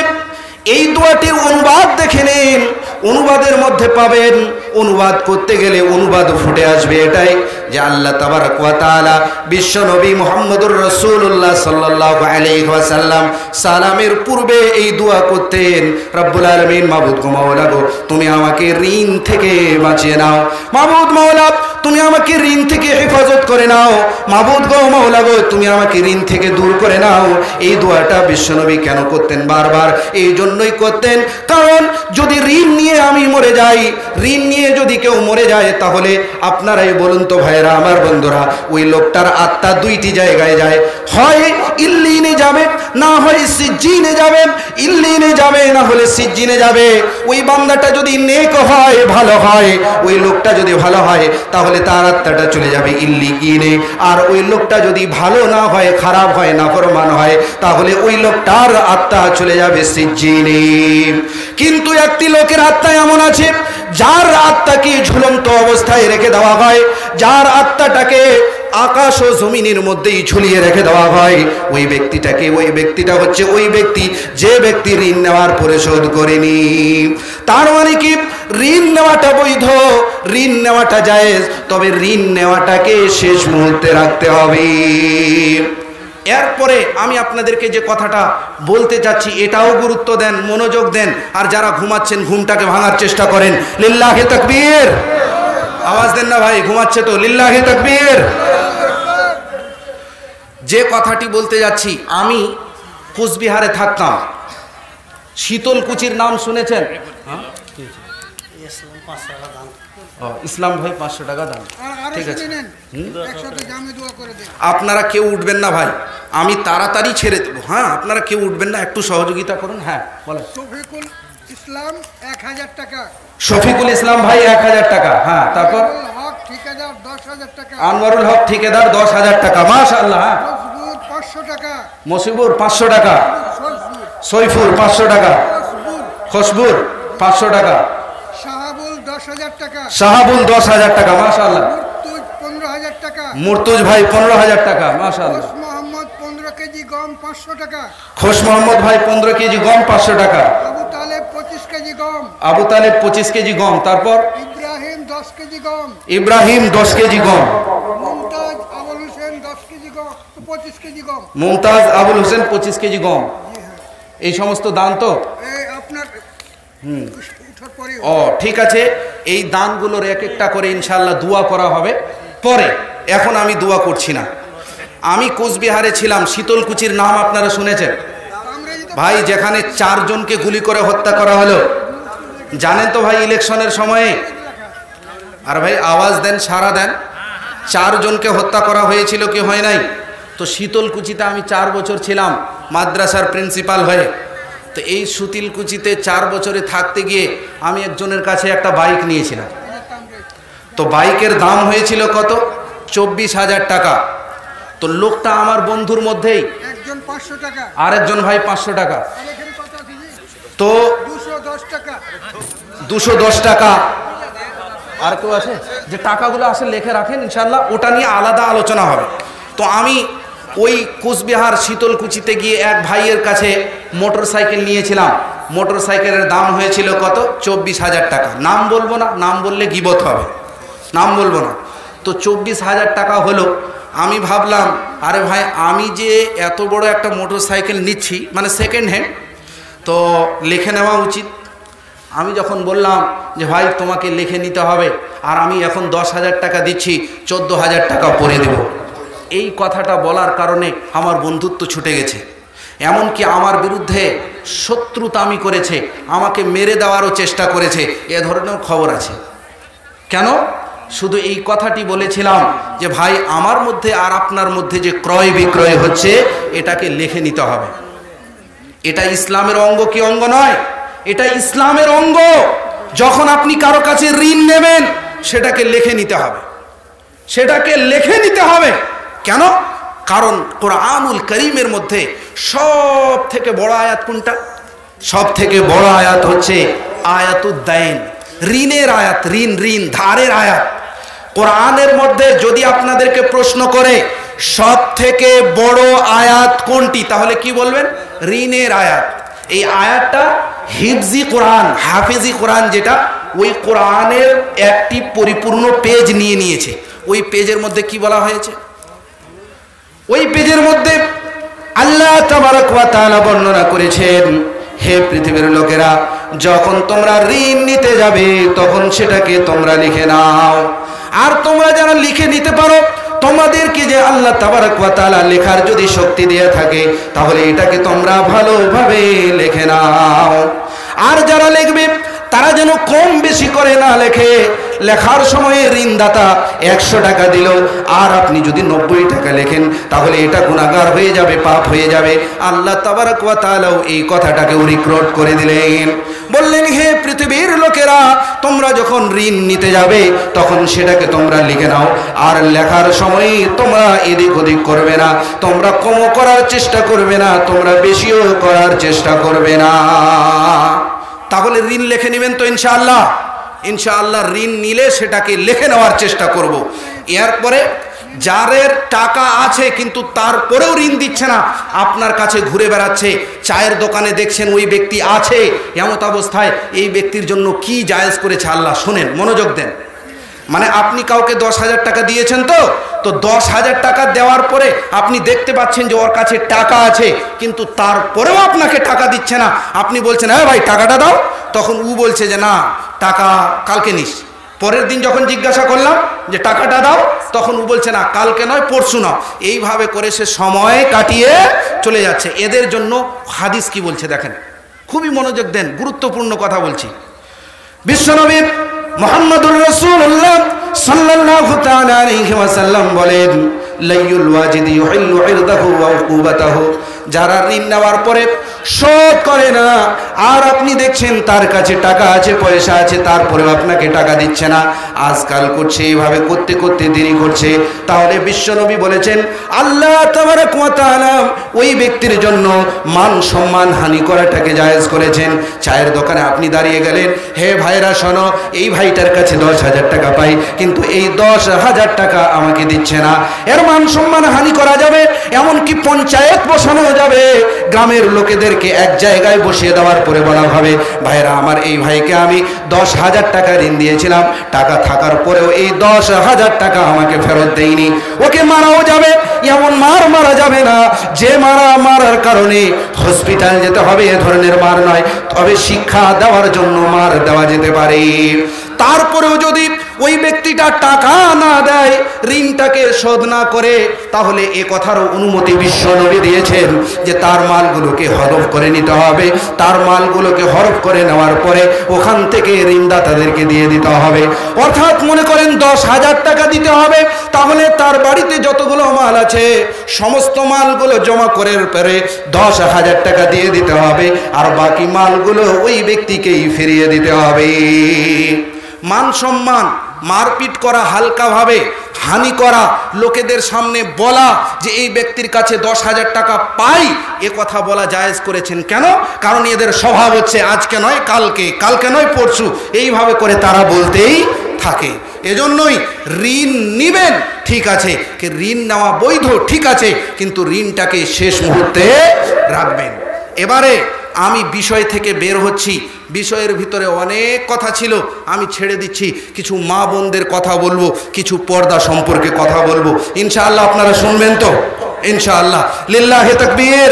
S1: এই দোয়াটির অনুবাদ দেখে নিন, অনুবাদের মধ্যে পাবেন, অনুবাদ করতে গেলে অনুবাদ ফুটে আসবে এটাই যে আল্লাহ তাবারক ওয়া তাআলা বিশ্বনবী মুহাম্মদুর রাসূলুল্লাহ সাল্লাল্লাহু আলাইহি ওয়াসাল্লাম সালামের পূর্বে এই দোয়া করতেন, রব্বুল আলামিন, মাবুদ গো মাওলা গো, তুমি আমাকে ঋণ থেকে বাঁচিয়ে নাও, মাবুদ মাওলা তুমি আমাকে ঋণ থেকে হেফাজত করে নাও, মাবুদ গো মাওলা গো তুমি আমাকে ঋণ থেকে দূর করে নাও। এই দোয়াটা বিশ্বনবী কেন করতেন বারবার? এই জন্যই করতেন কারণ যদি ঋণ নিয়ে আমি মরে যাই, ঋণ নিয়ে যদি কেউ মরে যায়, তাহলে আপনারাই বলুন তো ভাইরা, আমার বন্ধুরা, ওই লোকটার আত্মা দুইটি জায়গায় যায়, হয় ইল্লিনে যাবে, না হয় সিজ্জিনে যাবে। ইল্লিনে যাবে, না হলে সিজ্জিনে যাবে। ওই বান্দাটা যদি নেক হয়, ভালো হয়, ওই লোকটা যদি ভালো হয়, তাহলে তার আত্মাটা চলে যাবে ইল্লিনে। আর ওই লোকটা যদি ভালো না হয়, খারাপ হয়, নাফরমান হয়, তাহলে ওই লোকটার আত্মা চলে যাবে সিজ্জিনে। কিন্তু একটি লোকের আত্মা এমন আছে যার আত্মাকে ঝুলন্ত অবস্থায় রেখে দেওয়া হয়, যার আত্মাটাকে আকাশ ও জমিনের মধ্যেই ঝুলিয়ে রেখে দেওয়া হয়। ওই ব্যক্তিটা হচ্ছে ওই ব্যক্তি যে ব্যক্তি ঋণ নেওয়ার পরিশোধ করেনি। তার মানে কি? ঋণ নেওয়াটা বৈধ, ঋণ নেওয়াটা জায়েজ, তবে ঋণ নেওয়াটাকে শেষ মুহূর্তে রাখতে হবে। এরপরে আমি আপনাদেরকে যে কথাটা বলতে চাচ্ছি এটাও গুরুত্ব দেন, মনোযোগ দেন। আর যারা ঘুমাচ্ছেন ঘুমটাকে ভাঙার চেষ্টা করেন। লিল্লাহি তাকবীর, আওয়াজ দেন না ভাই, ঘুমাচ্ছে তো। লিল্লাহি তাকবীর। যে কথাটি বলতে যাচ্ছি, আমি কোচবিহারে থাকতাম, শীতলকুচির নাম শুনেছেন? ইসলাম ভাই 500 টাকা দাম, ঠিক আছে। আপনারা কেউ উঠবেন না ভাই, আমি তাড়াতাড়ি ছেড়ে দেবো। হ্যাঁ, আপনারা কেউ উঠবেন না, একটু সহযোগিতা করুন। হ্যাঁ বলেন।
S2: শফিকুল ইসলাম 1000 টাকা।
S1: শফিকুল ইসলাম ভাই 1000 টাকা। হ্যাঁ, তারপর
S2: হক ঠিকাদার 10000 টাকা।
S1: আনোয়ারুল হক ঠিকাদার 10000 টাকা। মাশাআল্লাহ। হ্যাঁ,
S2: মসিবুর 500 টাকা।
S1: মসিবুর 500 টাকা। সৈফুর 500 টাকা। খুশবুর 500 টাকা।
S2: শাহাবুল 10000 টাকা।
S1: শাহাবুল 10000 টাকা। মাশাআল্লাহ।
S2: মুর্তুজ 15000 টাকা।
S1: মুর্তুজ ভাই 15000 টাকা। মাশাআল্লাহ।
S2: খোশ মোহাম্মদ 15 কেজি গম 500 টাকা।
S1: খোশ মোহাম্মদ ভাই 15 কেজি গম 500 টাকা।
S2: আবু তালেব 25 কেজি গম।
S1: আবু তালেব 25 কেজি গম। তারপর
S2: ইব্রাহিম 10 কেজি গম।
S1: ইব্রাহিম 10 কেজি গম।
S2: মুমতাজ আবুল হোসেন 10 কেজি গম, 25 কেজি গম।
S1: মুমতাজ আবুল হোসেন 25 কেজি গম। এই সমস্ত দান তো
S2: আপনার উঠার পরে।
S1: ও ঠিক আছে, এই দানগুলোর এক একটা করে ইনশাআল্লাহ দোয়া করা হবে পরে। এখন আমি দোয়া করছি না। আমি কোচবিহারে ছিলাম, শীতলকুচির নাম আপনারা শুনেছেন ভাই, যেখানে 4 জনকে গুলি করে হত্যা করা হলো, জানেন তো ভাই ইলেকশনের সময়ে। আর ভাই আওয়াজ দেন, সারা দেন। 4 জনকে হত্যা করা হয়েছিল, কি হয় নাই? তো শীতলকুচিতে আমি 4 বছর ছিলাম মাদ্রাসার প্রিন্সিপাল হয়ে। তো এই শীতলকুচিতে 4 বছরে থাকতে গিয়ে আমি একজনের কাছে একটা বাইক নিয়েছিলাম। তো বাইকের দাম হয়েছিল কত? 24,000 টাকা। তো লোকটা আমার বন্ধুর মধ্যেই,
S2: একজন 500 টাকা,
S1: আরেকজন ভাই 500 টাকা। তো
S2: 210 টাকা।
S1: 210 টাকা। আর কেউ আছে যে টাকাগুলো আসে লিখে রাখেন, ইনশাআল্লাহ ওটা নিয়ে আলাদা আলোচনা হবে। তো আমি ওই কোচবিহার শীতলকুচিতে গিয়ে এক ভাইয়ের কাছে মোটর সাইকেল নিয়েছিলাম। মোটর সাইকেলের দাম হয়েছিল কত? 24,000 টাকা। নাম বলবো না, নাম বললে গীবত হবে, নাম বলবো না। তো 24,000 টাকা হলো। আমি ভাবলাম, আরে ভাই আমি যে এত বড় একটা মোটর সাইকেল নিচ্ছি, মানে সেকেন্ড হ্যান্ড, তো লিখে নেওয়া উচিত। আমি যখন বললাম যে ভাই তোমাকে লিখে নিতে হবে, আর আমি এখন 10,000 টাকা দিচ্ছি, 14,000 টাকা পরে দেব। এই কথাটা বলার কারণে আমার বন্ধুত্ব ছুটে গেছে। এমনকি আমার বিরুদ্ধে শত্রুতামি করেছে, আমাকে মেরে দেওয়ারও চেষ্টা করেছে, এ ধরনের খবর আছে। কেন? শুধু এই কথাটি বলেছিলাম যে ভাই আমার মধ্যে আর আপনার মধ্যে যে ক্রয় বিক্রয় হচ্ছে এটাকে লিখে নিতে হবে। এটা ইসলামের অঙ্গ কি অঙ্গ নয়? এটা ইসলামের অঙ্গ। যখন আপনি কারো কাছে ঋণ নেবেন সেটাকে লিখে নিতে হবে, সেটাকে লিখে নিতে হবে। কেন? কারণ কোরআনুল কারীমের মধ্যে সব থেকে বড় আয়াত কোনটা? সব থেকে বড় আয়াত হচ্ছে আয়াতুদ দাইন, ঋণের আয়াত, ঋণ ঋণ ধারের আয়াত। কোরআনের মধ্যে যদি আপনাদেরকে প্রশ্ন করে সব থেকে বড় আয়াত কোনটি, তাহলে কি বলবেন? ঋণের আয়াত। এই আয়াতটা হিফজি কোরআন, হাফেজি কোরআন যেটা, ওই কোরআনের একটি পরিপূর্ণ পেজ নিয়ে নিয়েছে। ওই পেজের মধ্যে কি বলা হয়েছে? ওই পেজের মধ্যে আল্লাহ তাবারক ওয়া তাআলা বর্ণনা করেছেন, হে পৃথিবীর লোকেরা, যখন তোমরা ঋণ নিতে যাবে তখন সেটাকে তোমরা লিখে নাও। আর তোমরা যারা লিখে নিতে পারো, তোমাদেরকে যে আল্লাহ তাবারক ওয়া তাআলা লেখার যদি শক্তি দিয়ে থাকে, তাহলে এটাকে তোমরা ভালোভাবে লিখে নাও। আর যারা লিখবে তারা যেন কম বেশি করে না লেখে। লেখার সময়ে ঋণদাতা 100 টাকা দিল, আর আপনি যদি 90 টাকা লেখেন তাহলে এটা গুনাহগার হয়ে যাবে, পাপ হয়ে যাবে। আল্লাহ তাবারক ওয়া তাআলাও এই কথাটাকে রিকর্ড করে দিলেন। বললেন, হে পৃথিবীর লোকেরা, তোমরা যখন ঋণ নিতে যাবে তখন সেটাকে তোমরা লিখে নাও। আর লেখার সময় তোমরা এদিক ওদিক করবে না, তোমরা কমও করার চেষ্টা করবে না, তোমরা বেশিও করার চেষ্টা করবে না। তাহলে ঋণ লিখে নেবেন তো ইনশাআল্লাহ? ইনশাআল্লাহ ঋণ নিলে সেটাকে লিখে নেওয়ার চেষ্টা করব। এরপরে যাদের টাকা আছে কিন্তু তারপরেও ঋণ দিচ্ছে না, আপনার কাছে ঘুরে বেড়াচ্ছে, চায়ের দোকানে দেখছেন ওই ব্যক্তি আছে, এমত অবস্থায় এই ব্যক্তির জন্য কি জায়েজ করেছে আল্লাহ, শোনেন, মনোযোগ দেন। মানে আপনি কাউকে 10,000 টাকা দিয়েছেন, তো 10,000 টাকা দেওয়ার পরে আপনি দেখতে পাচ্ছেন যে ওর কাছে টাকা আছে, কিন্তু তারপরেও আপনাকে টাকা দিচ্ছে না। আপনি বলছেন, হ্যাঁ ভাই টাকাটা দাও, তখন ও বলছে যে না, টাকা কালকে নিস। পরের দিন যখন জিজ্ঞাসা করলাম যে টাকাটা দাও, তখন ও বলছে না, কালকে নয় পরশু নাও। এইভাবে করে সে সময় কাটিয়ে চলে যাচ্ছে। এদের জন্য হাদিস কি বলছে দেখেন, খুবই মনোযোগ দেন, গুরুত্বপূর্ণ কথা বলছি। বিশ্বনবী মুহাম্মদুর রাসূলুল্লাহ সাল্লাল্লাহু তাআলা আলাইহি ওয়াসাল্লাম বলেন, লাইয়ুল ওয়াজিদি ইউহিল্লু ইরদাহু ওয়া উকুবাতাহু। যারা ঋণ নেওয়ার পরে শোধ করে না, আর আপনি দেখছেন তার কাছে টাকা আছে, পয়সা আছে, তারপরেও আপনাকে টাকা দিচ্ছে না, আজকাল করছে, এইভাবে করতে করতে দেরি করছে, তাহলে বিশ্বনবী বলেছেন আল্লাহ তাবারক ওয়া তাআলা ওই ব্যক্তির জন্য মান সম্মান হানি করাটাকে জায়েজ করেছেন। চায়ের দোকানে আপনি দাঁড়িয়ে গেলেন, হে ভাইরা শোনো, এই ভাইটার কাছে 10,000 টাকা পাই, কিন্তু এই 10,000 টাকা আমাকে দিচ্ছে না, এর মান সম্মান হানি করা যাবে। এমনকি পঞ্চায়েত বসানো যাবে, গ্রামের লোকেদেরকে এক জায়গায় বসিয়ে দেওয়ার পরে বলা হবে, ভাইরা আমার, এই ভাইকে আমি 10,000 টাকা ঋণ দিয়েছিলাম, টাকা থাকার পরেও এই 10,000 টাকা আমাকে ফেরত দেয়নি। ওকে মারাও যাবে, এমন মারা যাবে না যে মারার কারণে হসপিটাল যেতে হবে, এ ধরনের মার নয়, তবে শিক্ষা দেওয়ার জন্য মার দেওয়া যেতে পারে। তারপরেও যদি ওই ব্যক্তিটা টাকা না দেয়, ঋণটাকে শোধ না করে, তাহলে এ কথারও অনুমতি বিশ্বনবী দিয়েছেন যে তার মালগুলোকে হরফ করে নিতে হবে। তার মালগুলোকে হরফ করে নেওয়ার পরে ওখান থেকে ঋণদাতাদেরকে দিয়ে দিতে হবে। অর্থাৎ মনে করেন 10,000 টাকা দিতে হবে, তাহলে তার বাড়িতে যতগুলো মাল আছে সমস্ত মালগুলো জমা করে পরে 10,000 টাকা দিয়ে দিতে হবে, আর বাকি মালগুলো ওই ব্যক্তিকেই ফিরিয়ে দিতে হবে। মান সম্মান, মারপিট করা, হালকাভাবে হানি করা, লোকেদের সামনে বলা যে এই ব্যক্তির কাছে 10,000 টাকা পাই, এ কথা বলা জায়েজ করেছেন। কেন? কারণ এদের স্বভাব হচ্ছে আজকে নয় কালকে, কালকে নয় পরশু, এইভাবে করে তারা বলতেই থাকে। এজন্যই ঋণ নিবেন ঠিক আছে, ঋণ নেওয়া বৈধ ঠিক আছে, কিন্তু ঋণটাকে শেষ মুহূর্তে রাখবেন। এবারে আমি বিষয় থেকে বের হচ্ছি, বিষয়ের ভিতরে অনেক কথা ছিল, আমি ছেড়ে দিচ্ছি। কিছু মা বোনদের কথা বলবো, কিছু পর্দা সম্পর্কে কথা বলবো, ইনশাআল্লাহ আপনারা শুনবেন তো ইনশাআল্লাহ। লিল্লাহি তাকবীর,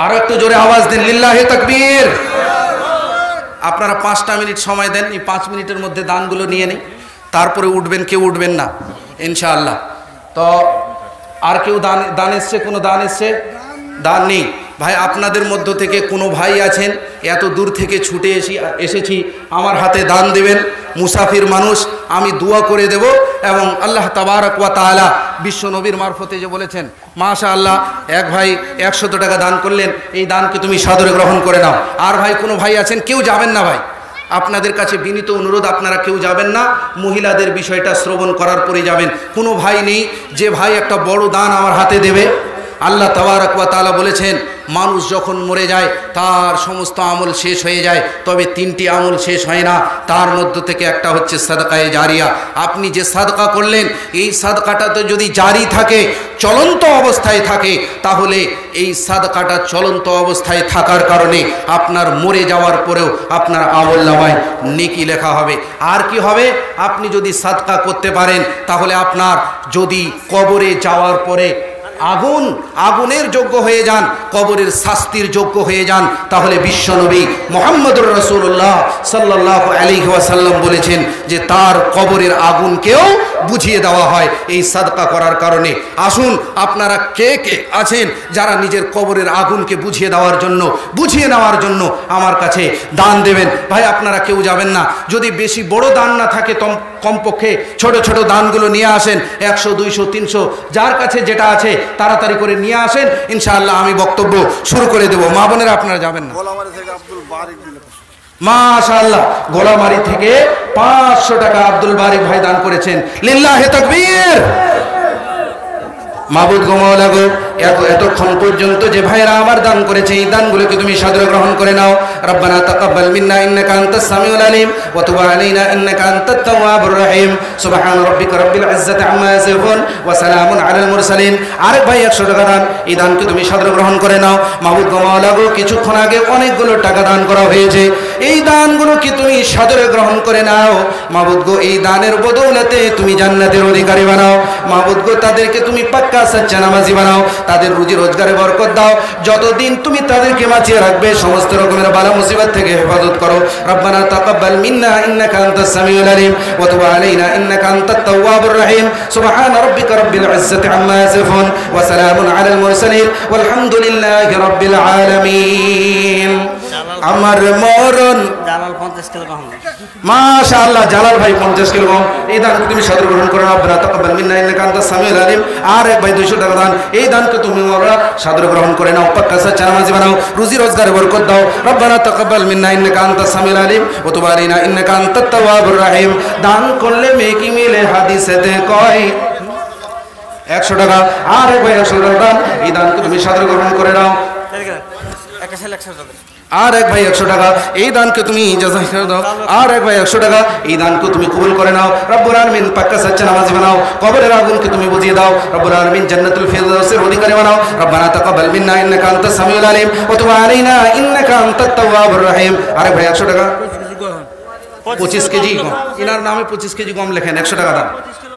S1: আরো একটু জোরে আওয়াজ দেন, লিল্লাহি তাকবীর। আপনারা 5টা মিনিট সময় দেন, এই 5 মিনিটের মধ্যে দানগুলো নিয়ে নেই, তারপরে উঠবেন, কেউ উঠবেন না ইনশাআল্লাহ। তো আর কেউ দান এসছে, কোনো দান এসছে? দান নেই, ভাই আপনাদের মধ্য থেকে কোনো ভাই আছেন এত দূর থেকে ছুটে এসেছি আমার হাতে দান দেবেন, মুসাফির মানুষ, আমি দোয়া করে দেব এবং আল্লাহ তাবারক ওয়া তাআলা বিশ্ব নবীর মারফতে যে বলেছেন মাশাআল্লাহ, এক ভাই 100 টাকা দান করলেন, এই দানকে তুমি সাদরে গ্রহণ করে নাও। আর ভাই কোনো ভাই আছেন, কেউ যাবেন না ভাই, আপনাদের কাছে বিনীত অনুরোধ, আপনারা কেউ যাবেন না, মহিলাদের বিষয়টা শ্রবণ করার পরে যাবেন। কোনো ভাই নেই যে ভাই একটা বড় দান আমার হাতে দেবে। আল্লাহ তাবারক ওয়া তাআলা বলেছেন মানুষ যখন মরে যায় তার সমস্ত আমল শেষ হয়ে যায়, তবে 3টি আমল শেষ হয় না, তার মধ্য থেকে একটা হচ্ছে সাদকায়ে জারিয়া। আপনি যে সাদকা করলেন এই সাদকাটা তো যদি জারি থাকে, চলন্ত অবস্থায় থাকে, তাহলে এই সাদকাটা চলন্ত অবস্থায় থাকার কারণে আপনার মরে যাওয়ার পরেও আপনার আমলনামায় নেকি লেখা হবে। আর কি হবে, আপনি যদি সাদকা করতে পারেন তাহলে আপনার যদি কবরে যাওয়ার পরে আগুনের যোগ্য হয়ে যান, কবরের শাস্তির যোগ্য হয়ে যান, তাহলে বিশ্বনবী মুহাম্মদুর রাসূলুল্লাহ সাল্লাল্লাহু আলাইহি ওয়াসাল্লাম বলেছেন যে তার কবরের আগুনকেও বুঝিয়ে দেওয়া হয় এই সাদকা করার কারণে। আসুন আপনারা কে কে আছেন যারা নিজের কবরের আগুনকে বুঝিয়ে নেওয়ার জন্য আমার কাছে দান দেবেন। ভাই আপনারা কেউ যাবেন না, যদি বেশি বড় দান না থাকে কমপক্ষে ছোট ছোট দানগুলো নিয়ে আসেন, 100 200 300 যার কাছে যেটা আছে তাড়াতাড়ি করে নিয়ে আসেন, ইনশাআল্লাহ আমি বক্তব্য শুরু করে দেব। মা বোনেরা আপনারা যাবেন না। মাশাআল্লাহ, গোলামারি থেকে 500 টাকা আব্দুল বারিক ভাই দান করেছেন, লিল্লাহি তাকবীর। মাবুদ গো মাওলা গো, এতক্ষণ পর্যন্ত যে ভাইরা আমার দান করেছে এই দানগুলোকে তুমি সাদরে গ্রহণ করে নাও। রব্বানা তাকাব্বাল মিন্না ইন্নাকা আনতাস সামিউল আলিম ওয়া তুব আলাইনা ইন্নাকা আনতাত তাওয়াবুর রহিম। সুবহান রাব্বিকা রাব্বিল ইজ্জাতি আম্মা ইয়াসিফুন ওয়া সালামুন আলাল মুরসালিন। আরেক ভাই 100 টাকা দান, এই দানকে তুমি সাদরে গ্রহণ করে নাও। মাবুদ গো মাওলা গো, কিছুক্ষণ আগে অনেকগুলো টাকা দান করা হয়েছে, এই দানগুলোকে তুমি সাদরে গ্রহণ করে নাও। মাবুদ গো, এই দানের বদৌলতে তুমি জান্নাতের অধিকারী বানাও। মাবুদ গো, তাদেরকে তুমি পাক্কা সচ্চা নামাজি বানাও, তাদের রুজি রোজগারে বরকত দাও, যতদিন তুমি তাদেরকে বাঁচিয়ে রাখবে সমস্ত রকমের বালা মুসিবত থেকে হেফাজত করো। রব্বানা তাকাব্বাল মিন্না ইন্নাকা আনতাস সামিউল আলিম ওয়া তুব আলাইনা ইন্নাকা আনতাত তাওয়াবুর রহিম। সুবহানা রাব্বিকা রাব্বিল ইজ্জাতি আম্মা ইয়াসিফুন ওয়া সালামুন আলাল মুরসালিন ওয়ালহামদুলিল্লাহি রাব্বিল আলামিন। আমার মরণ
S3: জালাল 50 কিলো কম।
S1: মাশাআল্লাহ, জালাল ভাই 50 কিলো কম, এই দানকে তুমি সাদরে গ্রহণ করো। রব্বানা তাকাব্বাল মিন্না ইন্নাকা আনতাস সামিউল আলিম। আর এক ভাই 200 টাকা দান, এই দানকে তুমি সাদরে গ্রহণ করে নাও, পাক্কা সচ্চা নামাজি বানাও, রুজি রোজগারে বরকত দাও। রব্বানা তাকাব্বাল মিন্না ইন্নাকা আনতাস সামিউল আলিম ওয়া তুব আলাইনা ইন্নাকা আনতাত তাওয়াবুর রহিম। দান করলে মেকি মিলে হাদিসেতে কয় 100 টাকা। আর এক ভাই 100 টাকা দান, এই দানকে তুমি সাদরে গ্রহণ করে নাও। আর এক ভাই 100 টাকা, এই দানকে তুমি জাযায়ে দাও। আর এক ভাই 100 টাকা, এই দানকে তুমি কবুল করে নাও। রব্বুল আলামিন পাক্কা সচ্চা নামাজি বানাও, কবরের আগুনকে তুমি বুঝিয়ে দাও। রব্বুল আলামিন জান্নাতুল ফিরদাউসের অধিকারী বানাও। রব্বানা তাকাব্বাল মিন্না ইন্নাকা আনতাস সামিউল আলিম ওয়া তুব আলাইনা ইন্নাকা আনতাত তাওয়াবুর রহিম। আর এক ভাই 100 টাকা, 25 কেজি গম, ইনার নামে 25 কেজি গম লেখেন, 100 টাকা দান।